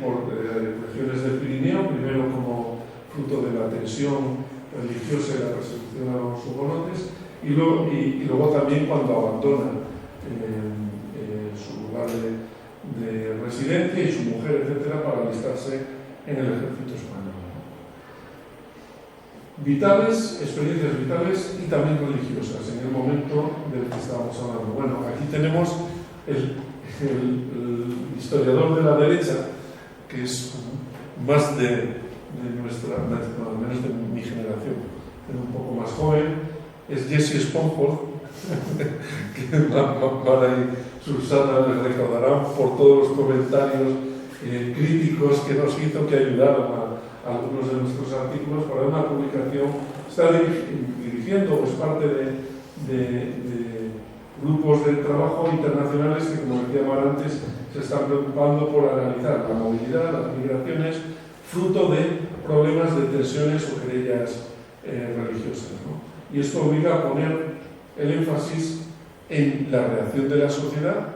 por regiones del Pirineo, primero como fruto de la tensión religiosa y la persecución a los hugonotes, y luego también cuando abandona su lugar de residencia y su mujer, etcétera, para alistarse en el ejército español. Vitales, experiencias vitales y también religiosas en el momento del que estábamos hablando. Bueno, aquí tenemos el historiador de la derecha, que es más de nuestra, al menos de mi generación, pero un poco más joven, es Jesse Sponholm, que Mara y Susana les recordarán por todos los comentarios críticos que nos hizo, que ayudaron a algunos de nuestros artículos para una publicación. Está dirigiendo, es parte de grupos de trabajo internacionales que, como decía Mar antes, se están preocupando por analizar la movilidad, las migraciones, fruto de problemas de tensiones o querellas religiosas, ¿no? Y esto obliga a poner el énfasis en la reacción de la sociedad.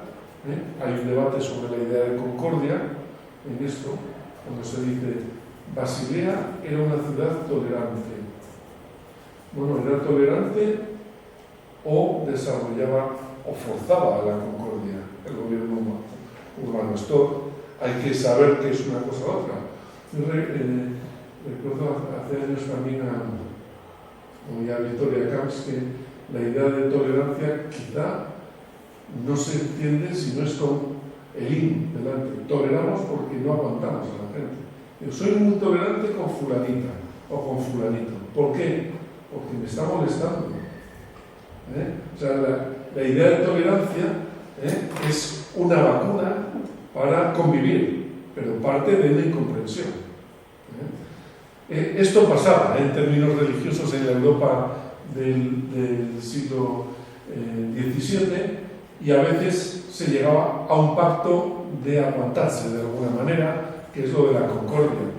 Hay un debate sobre la idea de concordia en esto, cuando se dice Basilea era una ciudad tolerante. Bueno, era tolerante o desarrollaba o forzaba a la concordia el gobierno urbano. Esto hay que saber que es una cosa u otra. Yo recuerdo hace años también a Victoria Camps que la idea de tolerancia quizá no se entiende si no es con el in delante. Toleramos porque no aguantamos a la gente. Yo soy muy tolerante con fulanita o con fulanito. ¿Por qué? Porque me está molestando. O sea, la idea de tolerancia es una vacuna para convivir, pero parte de una incomprensión. Esto pasaba en términos religiosos en la Europa del siglo XVII, y a veces se llegaba a un pacto de aguantarse de alguna manera, que es lo de la concordia.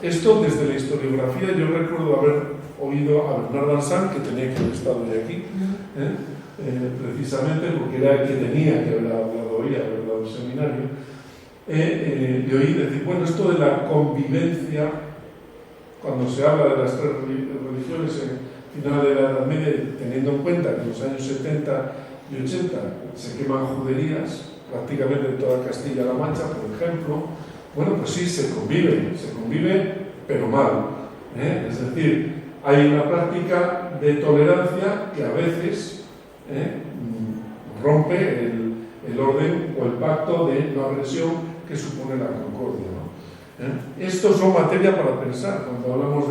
Esto, desde la historiografía, yo recuerdo haber oído a Bernard Ansan, que tenía que haber estado de aquí, precisamente porque era el que tenía que haber hablado hoy, haber dado el seminario, y oí decir, bueno, esto de la convivencia, cuando se habla de las tres religiones en final de la Edad Media, teniendo en cuenta que en los años 70 y 80 se queman juderías prácticamente en toda Castilla-La Mancha, por ejemplo, bueno, pues sí, se convive, pero mal. Es decir, hay una práctica de tolerancia que a veces rompe el orden o el pacto de no agresión que supone la concordia, ¿no? Estos son materia para pensar cuando hablamos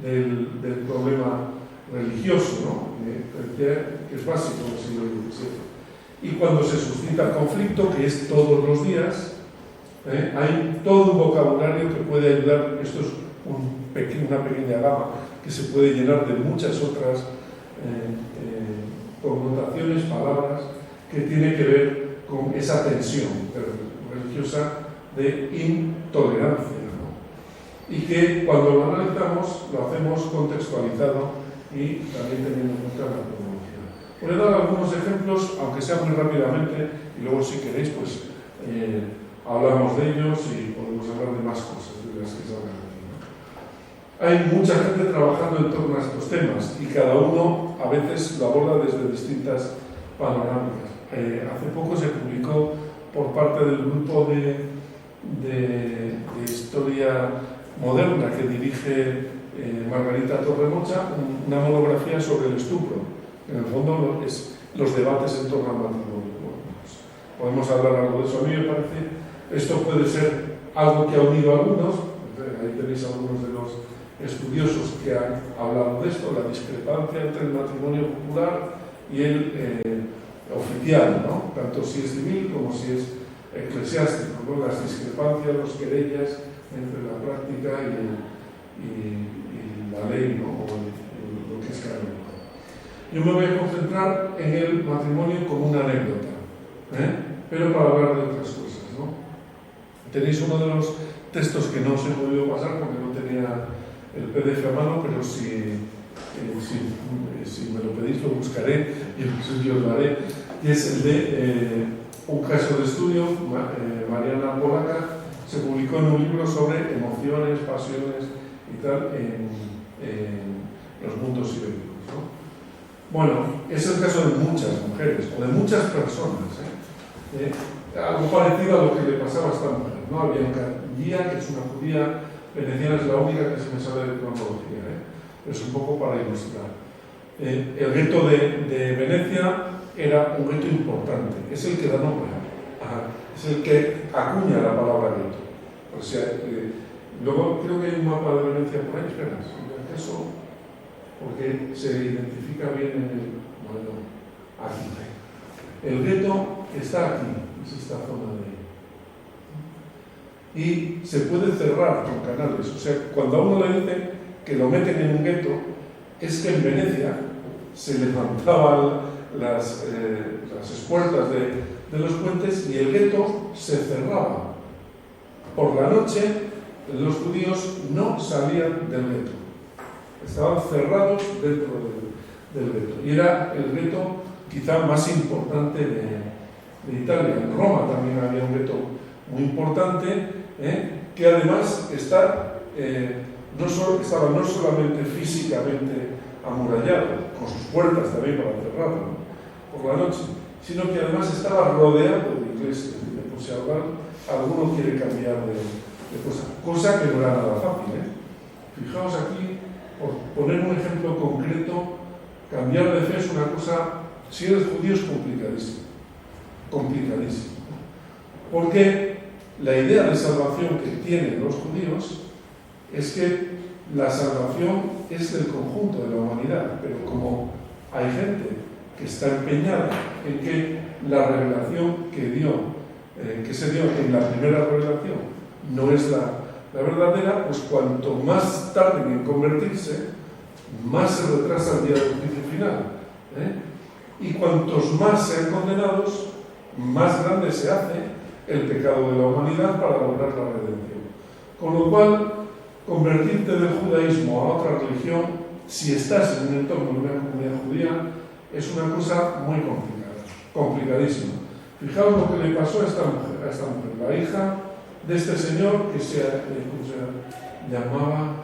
del problema religioso, ¿no? Que es básico del siglo XVII. Y cuando se suscita el conflicto, que es todos los días, hay todo un vocabulario que puede ayudar. Esto es una pequeña gama que se puede llenar de muchas otras connotaciones, palabras, que tiene que ver con esa tensión religiosa de intolerancia, ¿no? Y que cuando lo analizamos lo hacemos contextualizado y también teniendo en cuenta la cronología. Voy a dar algunos ejemplos, aunque sea muy rápidamente, y luego si queréis pues hablamos de ellos y podemos hablar de más cosas de las que salgan aquí, ¿no? Hay mucha gente trabajando en torno a estos temas y cada uno a veces lo aborda desde distintas panorámicas. Hace poco se publicó por parte del grupo de historia moderna que dirige Margarita Torremocha, una monografía sobre el estupro. En el fondo es los debates en torno al matrimonio. Bueno, pues podemos hablar algo de eso. A mí me parece, esto puede ser algo que ha unido a algunos, ahí tenéis algunos de los estudiosos que han hablado de esto, la discrepancia entre el matrimonio popular y el oficial, ¿no? Tanto si es civil como si es eclesiástico, ¿no? Las discrepancias, los querellas entre la práctica y la ley, ¿no? O lo que es canónico. Yo me voy a concentrar en el matrimonio como una anécdota, pero para hablar de otras cosas, ¿no? Tenéis uno de los textos que no os he podido pasar porque no tenía el PDF a mano, pero si me lo pedís lo buscaré y os lo haré, y es el de un caso de estudio. Mariana Polaca se publicó en un libro sobre emociones, pasiones y tal en los mundos ibéricos, ¿no? Bueno, es el caso de muchas mujeres o de muchas personas, algo parecido a lo que le pasaba a esta mujer, ¿no? Había un guía, que es una judía veneciana, es la única que se me sale de cronología, es un poco para ilustrar. El gueto de Venecia era un gueto importante, es el que da nombre, es el que acuña la palabra gueto. O sea, luego creo que hay un mapa de Venecia por ahí, espera, eso, porque se identifica bien en el... Bueno, aquí. El gueto está aquí, es esta zona de ahí. Y se puede cerrar con canales. O sea, cuando a uno le dicen que lo meten en un gueto, es que en Venecia se levantaban las espuertas de los puentes y el gueto se cerraba. Por la noche, los judíos no salían del gueto. Estaban cerrados dentro del gueto. Y era el gueto quizá más importante de Italia. En Roma también había un gueto muy importante, que además estaba no solamente físicamente amurallado, con sus puertas también para cerrarlo, ¿no?, por la noche, sino que además estaba rodeado de iglesias. Por si alguno quiere cambiar de cosa que no era nada fácil, Fijaos aquí, por poner un ejemplo concreto, cambiar de fe es una cosa, si eres judío, es complicadísimo. Porque la idea de salvación que tienen los judíos es que la salvación es del conjunto de la humanidad, pero como hay gente que está empeñada en que la revelación que se dio en la primera revelación no es la verdadera, pues cuanto más tarden en convertirse, más se retrasa el día del juicio final. Y cuantos más sean condenados, más grande se hace el pecado de la humanidad para lograr la redención. Con lo cual, convertirte del judaísmo a otra religión, si estás en un entorno de una comunidad judía, es una cosa muy complicada, complicadísima. Fijaos lo que le pasó a esta mujer, la hija de este señor que se llamaba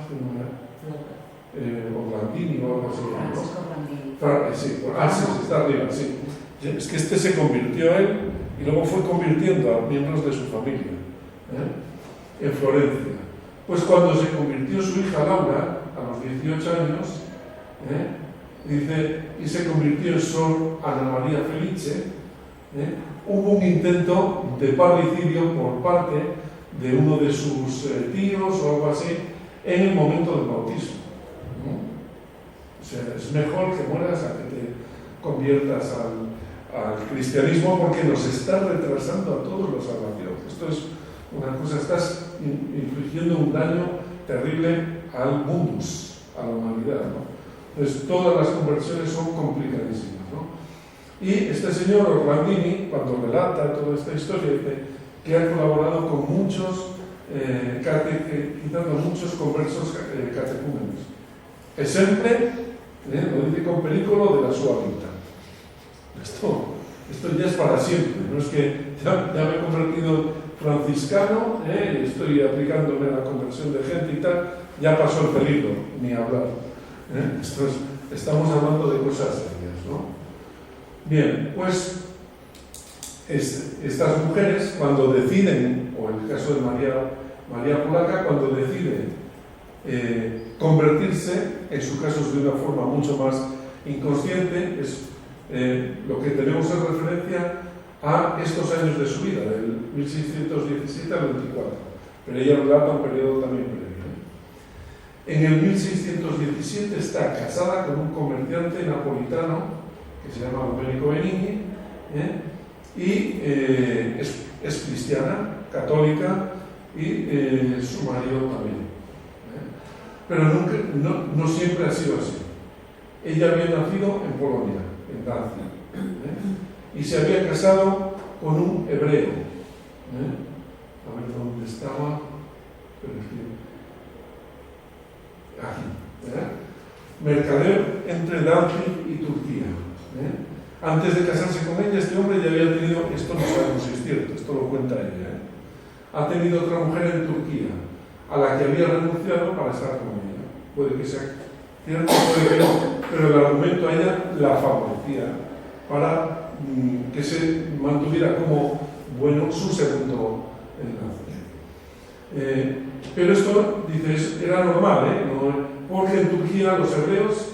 Orlandini o algo así. Francesco Orlandini. Sí, está arriba, sí. Es que este se convirtió a él y luego fue convirtiendo a miembros de su familia, en Florencia. Pues cuando se convirtió su hija Laura, a los 18 años, dice, y se convirtió en Sor Ana María Felice, hubo un intento de parricidio por parte de uno de sus tíos o algo así en el momento del bautismo. O sea, es mejor que mueras a que te conviertas al cristianismo, porque nos está retrasando a todos la salvación. Esto es una cosa, estás infligiendo un daño terrible al mundus, a la humanidad, ¿no? Entonces todas las conversiones son complicadísimas, ¿no? Y este señor Orlandini, cuando relata toda esta historia, dice que ha colaborado con muchos quitando muchos conversos catecúmenos. E sempre, lo dice con pericolo de la súa vida. Esto ya es para siempre, no es que ya me he convertido franciscano, y estoy aplicándome a la conversión de gente y tal, ya pasó el peligro, ni hablar. Estamos hablando de cosas serias, ¿no? Bien, pues estas mujeres, cuando deciden, o en el caso de María Polaca, cuando decide convertirse, en su caso es de una forma mucho más inconsciente, lo que tenemos en referencia a estos años de su vida, del 1617 al 24, pero ella relata un periodo también previo. En el 1617 está casada con un comerciante napolitano que se llama Domenico Benigni, y es cristiana, católica, y su marido también. Pero no siempre ha sido así. Ella había nacido en Polonia, en Dacia, y se había casado con un hebreo. A ver dónde estaba. Aquí. Mercader entre Danzig y Turquía. Antes de casarse con ella, este hombre ya había tenido, esto no sabemos si es cierto, esto lo cuenta ella, ha tenido otra mujer en Turquía, a la que había renunciado para estar con ella. Puede que sea cierto, puede que no, pero el argumento a ella la favorecía para que se mantuviera como bueno su segundo enlace. Pero esto, dices, era normal, porque en Turquía los hebreos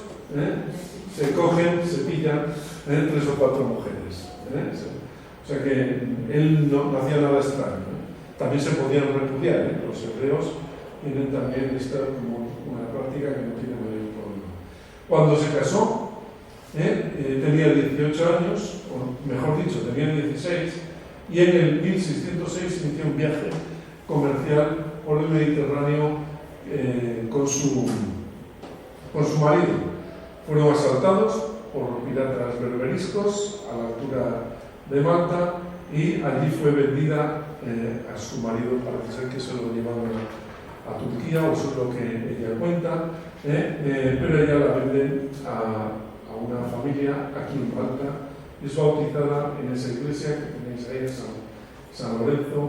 se cogen, se pillan 3 o 4 mujeres. O sea que él no hacía nada extraño. También se podían repudiar, los hebreos tienen también esta como una práctica que no tiene mayor problema. Cuando se casó, tenía 18 años, o mejor dicho, tenía 16, y en el 1606 inició un viaje comercial por el Mediterráneo con su marido. Fueron asaltados por piratas berberiscos a la altura de Malta, y allí fue vendida a su marido, parece ser que se lo llevaron a Turquía, o eso es lo que ella cuenta, pero ella la vende a una familia aquí en Malta, es bautizada en esa iglesia que tenéis ahí, San Lorenzo,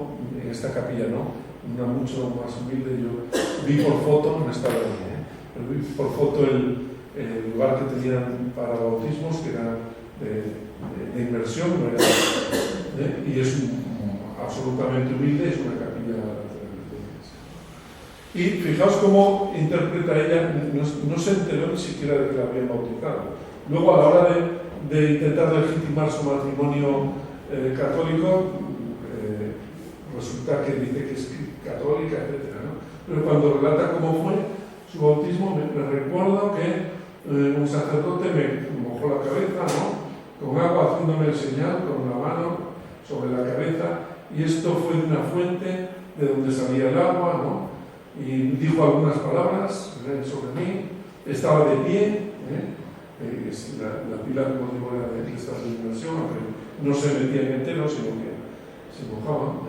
en esta capilla, ¿no? Una mucho más humilde. Yo vi por foto, no estaba allí, pero vi por foto el lugar que tenían para bautismos, que era de inversión, no era, y es absolutamente humilde, es una capilla lateral. Y fijaos cómo interpreta ella, no se enteró ni siquiera de que la habían bautizado. Luego, a la hora de intentar legitimar su matrimonio católico, resulta que dice que es católica, etc., ¿no? Pero cuando relata cómo fue su bautismo, me recuerdo que un sacerdote me mojó la cabeza, ¿no?, con agua, haciéndome el señal con la mano sobre la cabeza, y esto fue de una fuente de donde salía el agua, ¿no?, y dijo algunas palabras sobre mí, estaba de pie, es la pila, como digo, era de esta inmersión, aunque no se metían enteros, sino que se mojaban,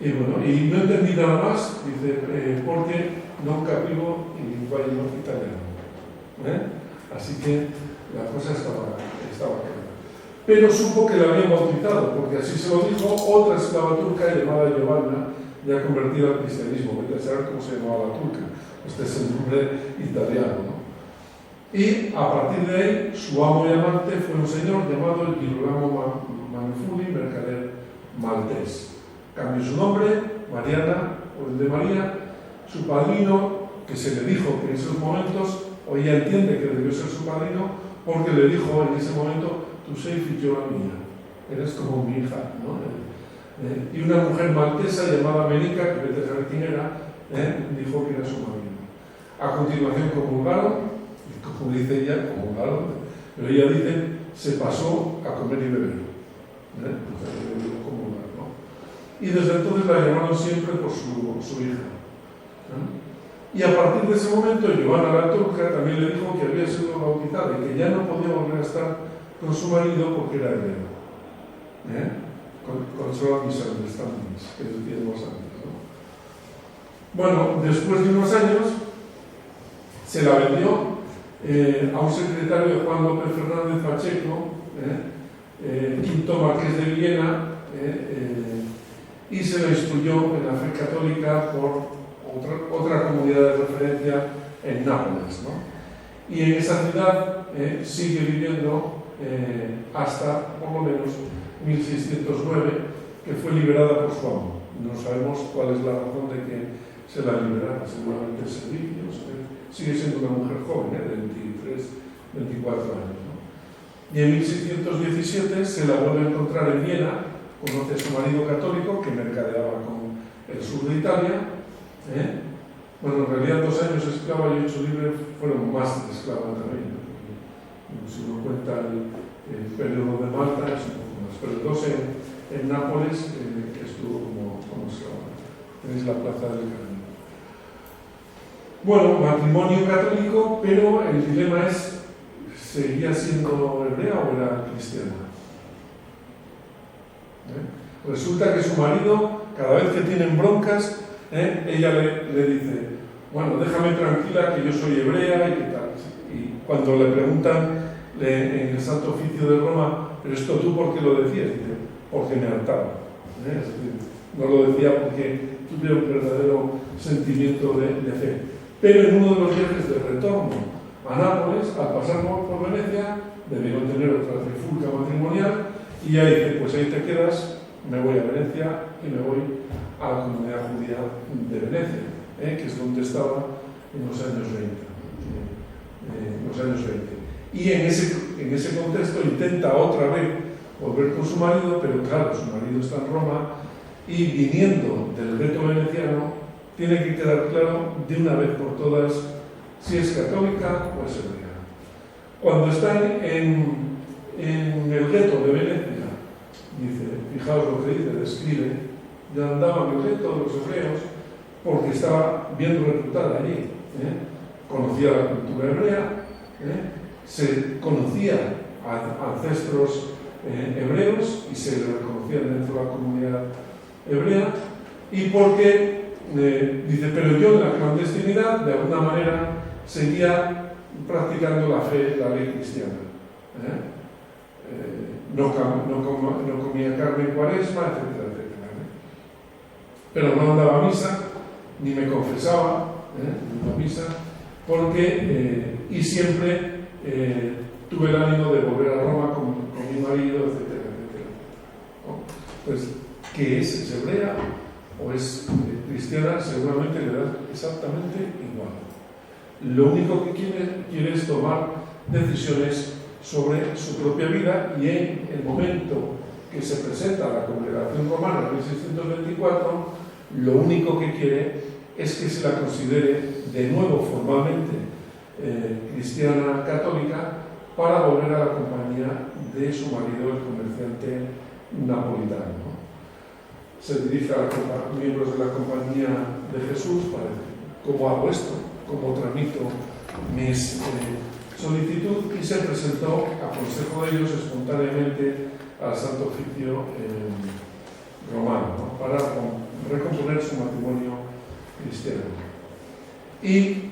y bueno, y no entendí nada más, dice, porque non capivo in linguaggio italiano, así que la cosa estaba clara. Pero supo que la habían bautizado, porque así se lo dijo otra esclava turca llamada Giovanna, ya convertida al cristianismo. Voy a saber cómo se llamaba la turca, este es el nombre italiano, ¿no? Y a partir de ahí, su amo y amante fue un señor llamado Girolamo Manfuli, mercader maltés. Cambió su nombre, Mariana, o el de María. Su padrino, que se le dijo que en esos momentos, o ella entiende que debió ser su padrino, porque le dijo en ese momento, tú sei figliola mía, eres como mi hija, ¿no? Y una mujer maltesa llamada Menica, que vete a saber quién era, dijo que era su marido. A continuación comulgaron, como dice ella, comulgaron, pero ella dice, se pasó a comer y beber, comulgar, ¿no? Y desde entonces la llamaron siempre por su hija. Y a partir de ese momento, Giovanna la turca también le dijo que había sido bautizada y que ya no podía volver a estar con su marido porque era hebreo. Control misunderstandings, que decíamos antes, ¿no? Bueno, después de unos años, se la vendió a un secretario de Juan López Fernández Pacheco, quinto marqués de Viena, y se la instruyó en la fe católica por otra comunidad de referencia en Nápoles, ¿no? Y en esa ciudad sigue viviendo hasta por lo menos 1609, que fue liberada por su amo. No sabemos cuál es la razón de que se la liberara, seguramente el servicio. Sigue siendo una mujer joven, de 23, 24 años, ¿no? Y en 1617 se la vuelve a encontrar en Viena, conoce a su marido católico, que mercadeaba con el sur de Italia. Bueno, en realidad 2 años esclava y 8 libres fueron más de esclava también, ¿no? Si uno cuenta el periodo de Malta es un poco más, pero 2 en Nápoles estuvo como esclava. Tenéis la plaza del Carmen. Bueno, matrimonio católico, pero el dilema es, ¿seguía siendo hebrea o era cristiana? Resulta que su marido, cada vez que tienen broncas, ella le dice, bueno, déjame tranquila que yo soy hebrea y qué tal. Y cuando le preguntan en el Santo Oficio de Roma, pero esto tú ¿por qué lo decías? Dice, porque me hartaba. Es decir, no lo decía porque tuve un verdadero sentimiento de fe. Pero en uno de los viajes de retorno a Nápoles, al pasar por Venecia, debieron tener otra trifulca matrimonial, y ella dice, pues ahí te quedas, me voy a Venecia y me voy a la comunidad judía de Venecia, que es donde estaba en los años 20. Y en ese contexto intenta otra vez volver con su marido, pero claro, su marido está en Roma y viniendo del gueto veneciano tiene que quedar claro de una vez por todas si es católica o es hebrea. Cuando están en el gueto de Venecia, dice, fijaos lo que dice, describe, ya andaba en el gueto de los hebreos porque estaba bien reclutada allí, conocía la cultura hebrea, se conocía a ancestros hebreos y se le reconocían dentro de la comunidad hebrea, y porque dice, pero yo en la clandestinidad de alguna manera seguía practicando la fe, la ley cristiana. No comía carne en Cuaresma, etcétera, etcétera. Pero no andaba a misa, ni me confesaba, a misa, porque y siempre tuve el ánimo de volver a Roma con mi marido, etcétera, etcétera, ¿no? Pues, ¿qué es? ¿Es hebrea o es cristiana? Seguramente le da exactamente igual. Lo único que quiere es tomar decisiones sobre su propia vida, y en el momento que se presenta a la Congregación Romana en 1624, lo único que quiere es que se la considere de nuevo formalmente cristiana católica para volver a la compañía de su marido, el comerciante napolitano, ¿no? Se dirige a los miembros de la Compañía de Jesús para decir: ¿cómo hago esto? ¿Cómo tramito mi solicitud? Y se presentó a consejo de ellos espontáneamente al Santo Oficio romano, ¿no? Para recomponer su matrimonio cristiano. Y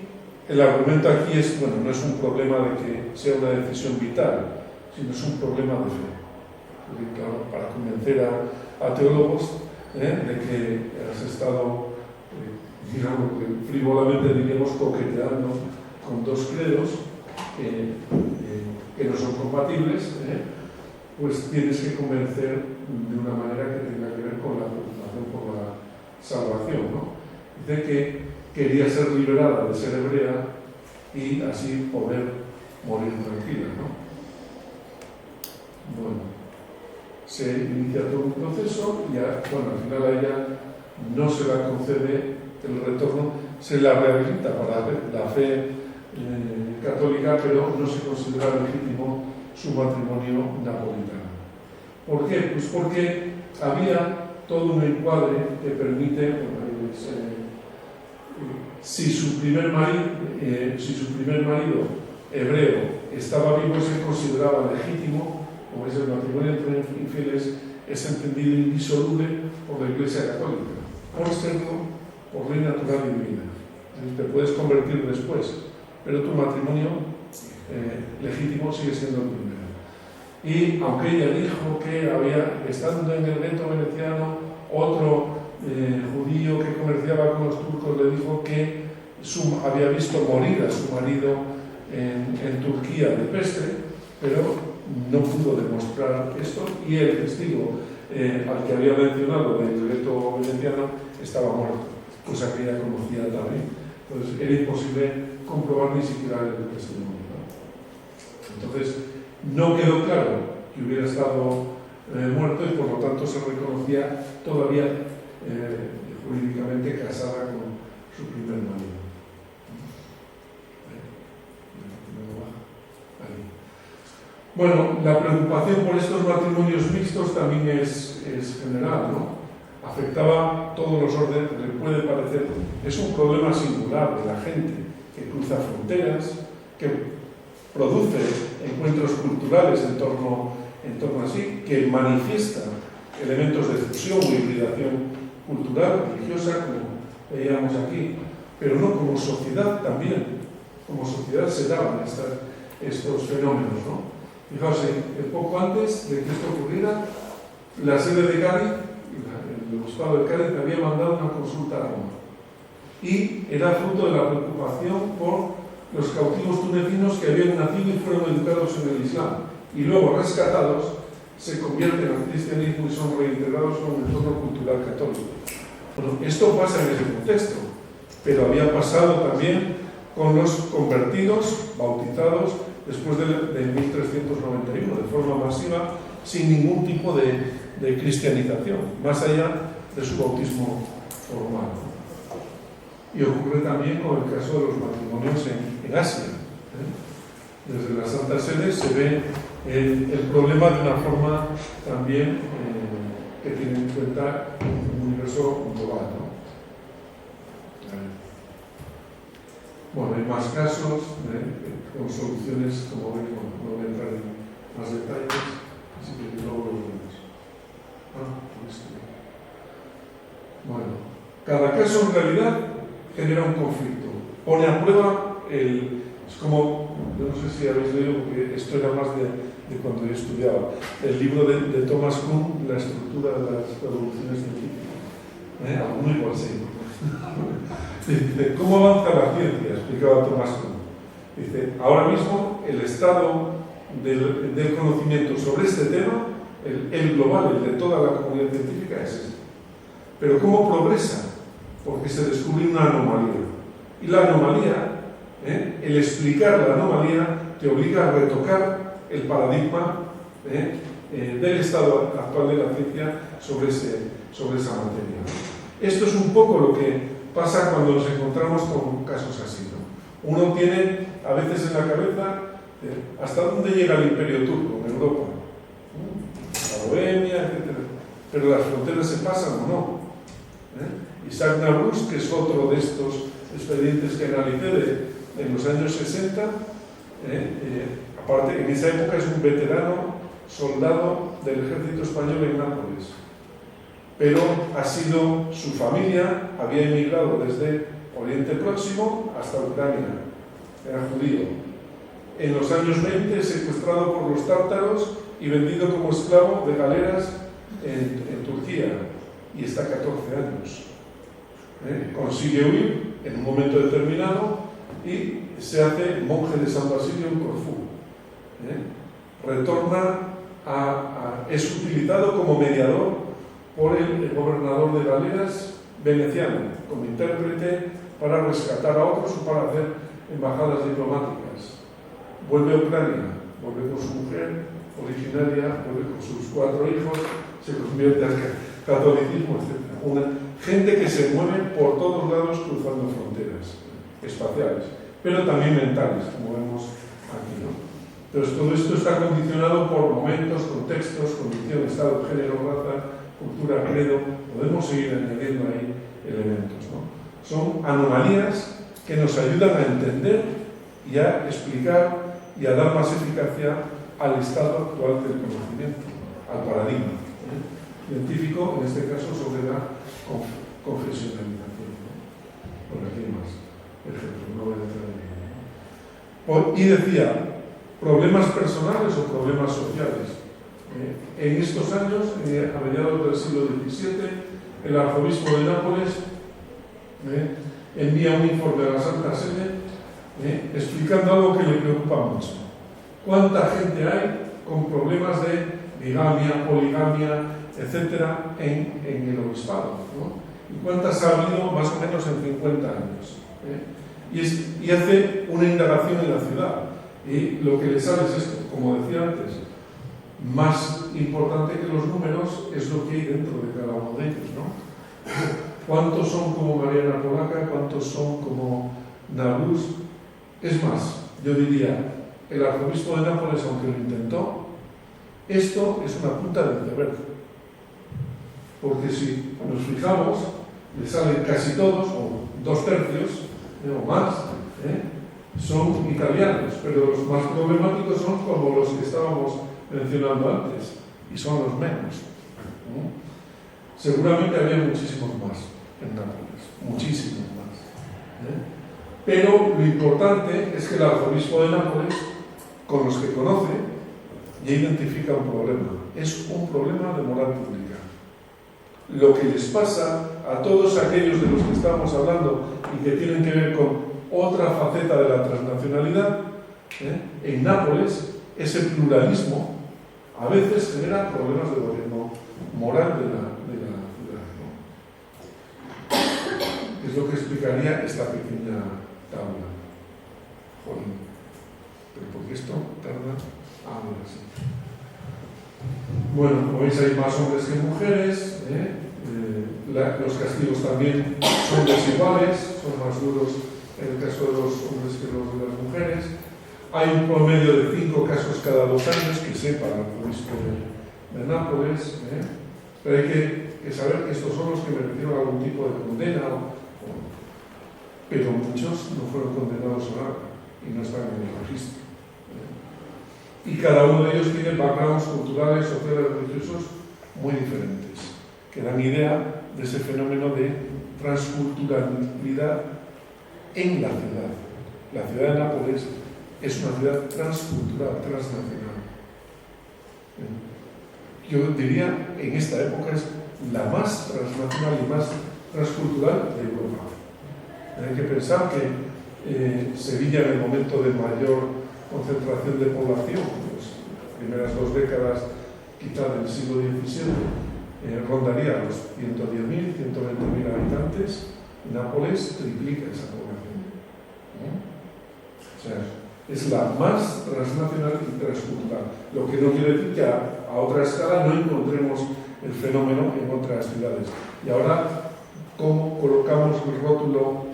el argumento aquí es, bueno, no es un problema de que sea una decisión vital, sino es un problema de fe. Porque, claro, para convencer a teólogos de que has estado, digamos, frívolamente diríamos, coqueteando con dos credos que no son compatibles, pues tienes que convencer de una manera que tenga que ver con la preocupación por la salvación, ¿no? Dice que quería ser liberada de ser hebrea y así poder morir tranquila, ¿no? Bueno, se inicia todo un proceso y al final a ella no se la concede el retorno, se la rehabilita para la fe católica, pero no se considera legítimo su matrimonio napolitano. ¿Por qué? Pues porque había todo un encuadre que permite, si su primer marido hebreo estaba vivo, se consideraba legítimo, como es el matrimonio entre infieles, es entendido indisoluble por la Iglesia Católica, por serlo, por ley natural y divina. Te puedes convertir después, pero tu matrimonio legítimo sigue siendo el primero. Y aunque ella dijo que había, estando en el gueto veneciano, otro judío que comerciaba con los turcos le dijo que había visto morir a su marido en Turquía de peste, pero no pudo demostrar esto, y el testigo al que había mencionado del gueto veneciano estaba muerto, cosa que ella conocía también. Entonces era imposible comprobar ni siquiera el testimonio, ¿no? Entonces no quedó claro que hubiera estado muerto y por lo tanto se reconocía todavía jurídicamente casada con su primer marido. Bueno, la preocupación por estos matrimonios mixtos también es general, ¿no? Afectaba todos los órdenes, le puede parecer, es un problema singular de la gente que cruza fronteras, que produce encuentros culturales en torno a sí, que manifiesta elementos de fusión o hibridación cultural, religiosa, como veíamos aquí, pero no como sociedad también. Como sociedad se daban estos fenómenos, ¿no? Fijaos, poco antes de que esto ocurriera, la sede de Cádiz, el obispado de Cádiz, había mandado una consulta a Roma. Y era fruto de la preocupación por los cautivos tunecinos que habían nacido y fueron educados en el Islam. Y luego, rescatados, se convierten al cristianismo y son reintegrados en un entorno cultural católico. Bueno, esto pasa en ese contexto, pero había pasado también con los convertidos, bautizados, después de 1391, de forma masiva, sin ningún tipo de cristianización, más allá de su bautismo formal. Y ocurre también con el caso de los matrimonios en Asia. Desde la Santa Sede se ve el problema de una forma también que tiene en cuenta un universo global, ¿no? Bueno, hay más casos con soluciones, como ven, no voy a entrar en más detalles, así que luego lo vemos. Bueno, cada caso en realidad genera un conflicto, pone a prueba es como, yo no sé si habéis leído, porque esto era más de cuando yo estudiaba, el libro de Thomas Kuhn, La estructura de las revoluciones científicas. Alguno igual sí. Dice, ¿cómo avanza la ciencia? Explicaba Thomas Kuhn. Dice, ahora mismo el estado del conocimiento sobre este tema, el global, el de toda la comunidad científica, es este. Pero ¿cómo progresa? Porque se descubre una anomalía. Y la anomalía, el explicar la anomalía, te obliga a retocar el paradigma del estado actual de la ciencia sobre esa materia. Esto es un poco lo que pasa cuando nos encontramos con casos así, ¿no? Uno tiene a veces en la cabeza hasta dónde llega el imperio turco en Europa, la Bohemia, etc. Pero las fronteras se pasan o no. Isaac Navruz, que es otro de estos expedientes que analicé en los años 60, aparte en esa época es un veterano soldado del ejército español en Nápoles, pero su familia había emigrado desde Oriente Próximo hasta Ucrania, era judío. En los años 20 secuestrado por los tártaros y vendido como esclavo de galeras en Turquía, y está 14 años. Consigue huir en un momento determinado y se hace monje de San Basilio en Corfú. Retorna es utilizado como mediador por el gobernador de Galeras veneciano, como intérprete para rescatar a otros o para hacer embajadas diplomáticas. Vuelve a Ucrania, vuelve con su mujer originaria, vuelve con sus 4 hijos, se convierte al catolicismo, etc. Gente que se mueve por todos lados cruzando fronteras espaciales, pero también mentales, como vemos aquí, ¿no? Entonces, todo esto está condicionado por momentos, contextos, condición, estado, género, raza, cultura, credo. Podemos seguir añadiendo ahí elementos, ¿no? Son anomalías que nos ayudan a entender y a explicar y a dar más eficacia al estado actual del conocimiento, al paradigma científico, en este caso sobre la confesionalización, ¿no? Por aquí más ejemplos, no voy a entrar en ello. Y decía, problemas personales o problemas sociales. En estos años, a mediados del siglo XVII, el arzobispo de Nápoles envía un informe a la Santa Sede explicando algo que le preocupa mucho. ¿Cuánta gente hay con problemas de bigamia, poligamia, etcétera, en el obispado, ¿no? ¿Y cuántas ha habido más o menos en 50 años? Y hace una indagación en la ciudad. Y lo que le sale es esto, como decía antes, más importante que los números es lo que hay dentro de cada uno de ellos, ¿no? ¿Cuántos son como Mariana Polaca? ¿Cuántos son como Navruz? Es más, yo diría, el arzobispo de Nápoles, aunque lo intentó, esto es una punta del iceberg. Porque si nos fijamos, le salen casi todos, o 2/3, o más, son italianos, pero los más problemáticos son como los que estábamos mencionando antes, y son los menos. Seguramente había muchísimos más en Nápoles, muchísimos más. Pero lo importante es que el arzobispo de Nápoles, con los que conoce, ya identifica un problema. Es un problema de moral pública. Lo que les pasa a todos aquellos de los que estamos hablando y que tienen que ver con otra faceta de la transnacionalidad, en Nápoles, ese pluralismo a veces genera problemas de gobierno moral de la ciudad, ¿no? Es lo que explicaría esta pequeña tabla. Joder. Pero porque esto tarda ahora sí. Bueno, como veis hay más hombres que mujeres, los castigos también son desiguales, son más duros en el caso de los hombres que los de las mujeres. Hay un promedio de 5 casos cada 2 años, que sepa el arzobispo de Nápoles, pero hay que saber que estos son los que merecieron algún tipo de condena, pero muchos no fueron condenados a nada y no están en el registro. Y cada uno de ellos tiene backgrounds culturales, sociales, religiosos muy diferentes, que dan idea de ese fenómeno de transculturalidad en la ciudad. La ciudad de Nápoles es una ciudad transcultural, transnacional. Yo diría, en esta época es la más transnacional y más transcultural de Europa. Hay que pensar que Sevilla, en el momento de mayor concentración de población, las primeras 2 décadas quizá del siglo XVII, rondaría los 110.000, 120.000 habitantes. Nápoles triplica esa población. O sea, es la más transnacional y transcultural, lo que no quiere decir que a a otra escala no encontremos el fenómeno en otras ciudades. Y ahora, ¿cómo colocamos el rótulo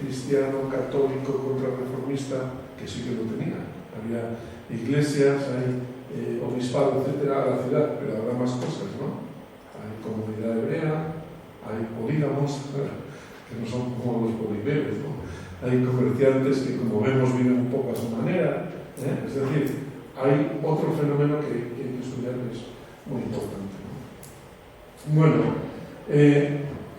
cristiano, católico, contrarreformista? Que sí que lo tenía. Había iglesias, hay obispado, etcétera, a la ciudad, pero habrá más cosas, ¿no? Hay comunidad hebrea, hay polígamos, que no son como los poliberes, ¿no? Hay comerciantes que, como vemos, viven un poco a su manera, es decir, hay otro fenómeno que hay que estudiar que es muy importante, ¿no? Bueno,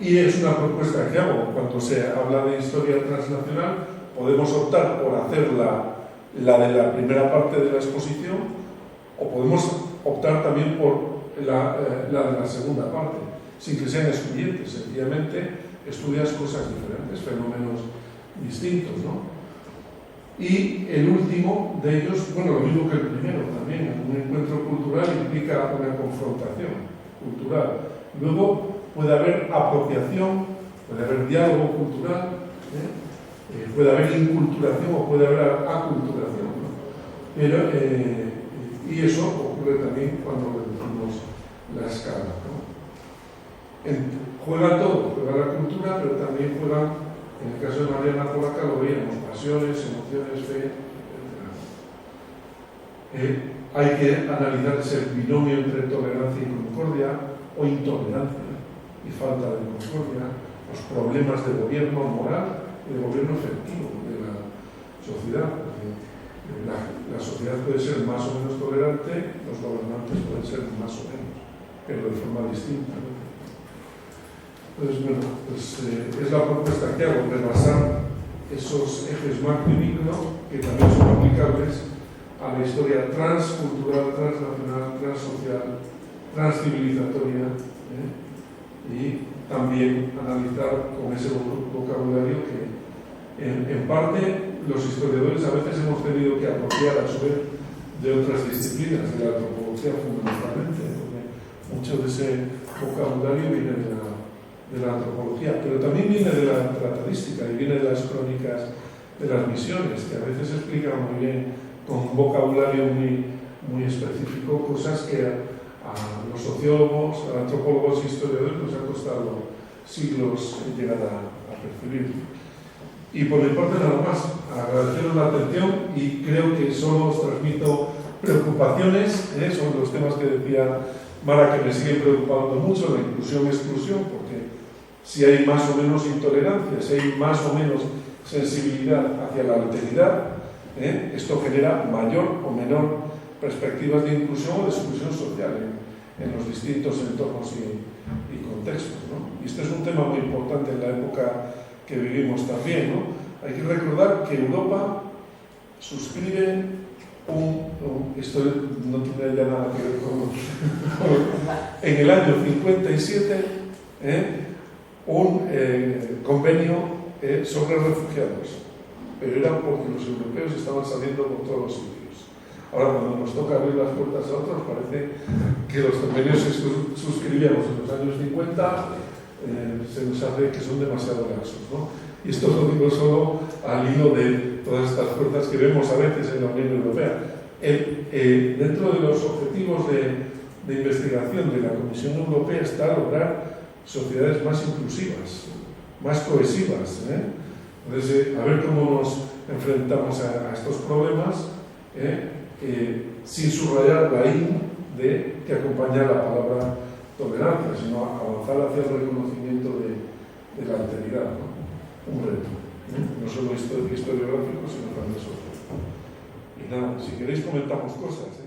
y es una propuesta que hago. Cuando se habla de historia transnacional, podemos optar por hacer la de la primera parte de la exposición, o podemos optar también por la de la segunda parte, sin que sean excluyentes. Sencillamente estudias cosas diferentes, fenómenos distintos, ¿no? Y el último de ellos, bueno, lo mismo que el primero también, un encuentro cultural implica una confrontación cultural. Luego puede haber apropiación, puede haber diálogo cultural, puede haber inculturación o puede haber aculturación, ¿no? Pero, y eso ocurre también cuando reducimos la escala, ¿no? Juega todo, juega la cultura, pero también juegan, en el caso de Mariana Polaca lo veíamos, pasiones, emociones, fe, etc. Hay que analizar ese binomio entre tolerancia y concordia, o intolerancia y falta de concordia, los problemas de gobierno moral y de gobierno efectivo de la sociedad. La sociedad puede ser más o menos tolerante, los gobernantes pueden ser más o menos, pero de forma distinta, ¿no? Pues bueno, es la propuesta que hago, repasar esos ejes macro y micro que también son aplicables a la historia transcultural, transnacional, transsocial, transcivilizatoria, y también analizar con ese vocabulario que en parte los historiadores a veces hemos tenido que apropiar a su vez de otras disciplinas, de la antropología fundamentalmente, porque mucho de ese vocabulario viene de la antropología, pero también viene de la tratadística y viene de las crónicas de las misiones, que a veces explican muy bien con un vocabulario muy específico cosas que a los sociólogos, a antropólogos y historiadores nos ha costado siglos llegar a percibir. Y por mi parte nada más, agradeceros la atención y creo que solo os transmito preocupaciones sobre los temas que decía Mara, que me siguen preocupando mucho, la inclusión-exclusión, porque si hay más o menos intolerancia, si hay más o menos sensibilidad hacia la alteridad, esto genera mayor o menor perspectivas de inclusión o de exclusión social en los distintos entornos y contextos, ¿no? Y este es un tema muy importante en la época que vivimos también, ¿no? Hay que recordar que Europa suscribe esto no tiene ya nada que ver con en el año 57 un convenio sobre refugiados, pero era porque los europeos estaban saliendo por todos los sitios. Ahora, cuando nos toca abrir las puertas a otros, parece que los convenios que suscribíamos en los años 50 se nos hace que son demasiado laxos, ¿no? Y esto lo digo solo al hilo de todas estas puertas que vemos a veces en la Unión Europea. Dentro de los objetivos de investigación de la Comisión Europea está lograr sociedades más inclusivas, más cohesivas, Entonces, a ver cómo nos enfrentamos a estos problemas, sin subrayar la I que acompaña la palabra tolerancia, sino avanzar hacia el reconocimiento de la alteridad, ¿no? Un reto, no solo historiográfico, sino también social. Y nada, si queréis comentamos cosas,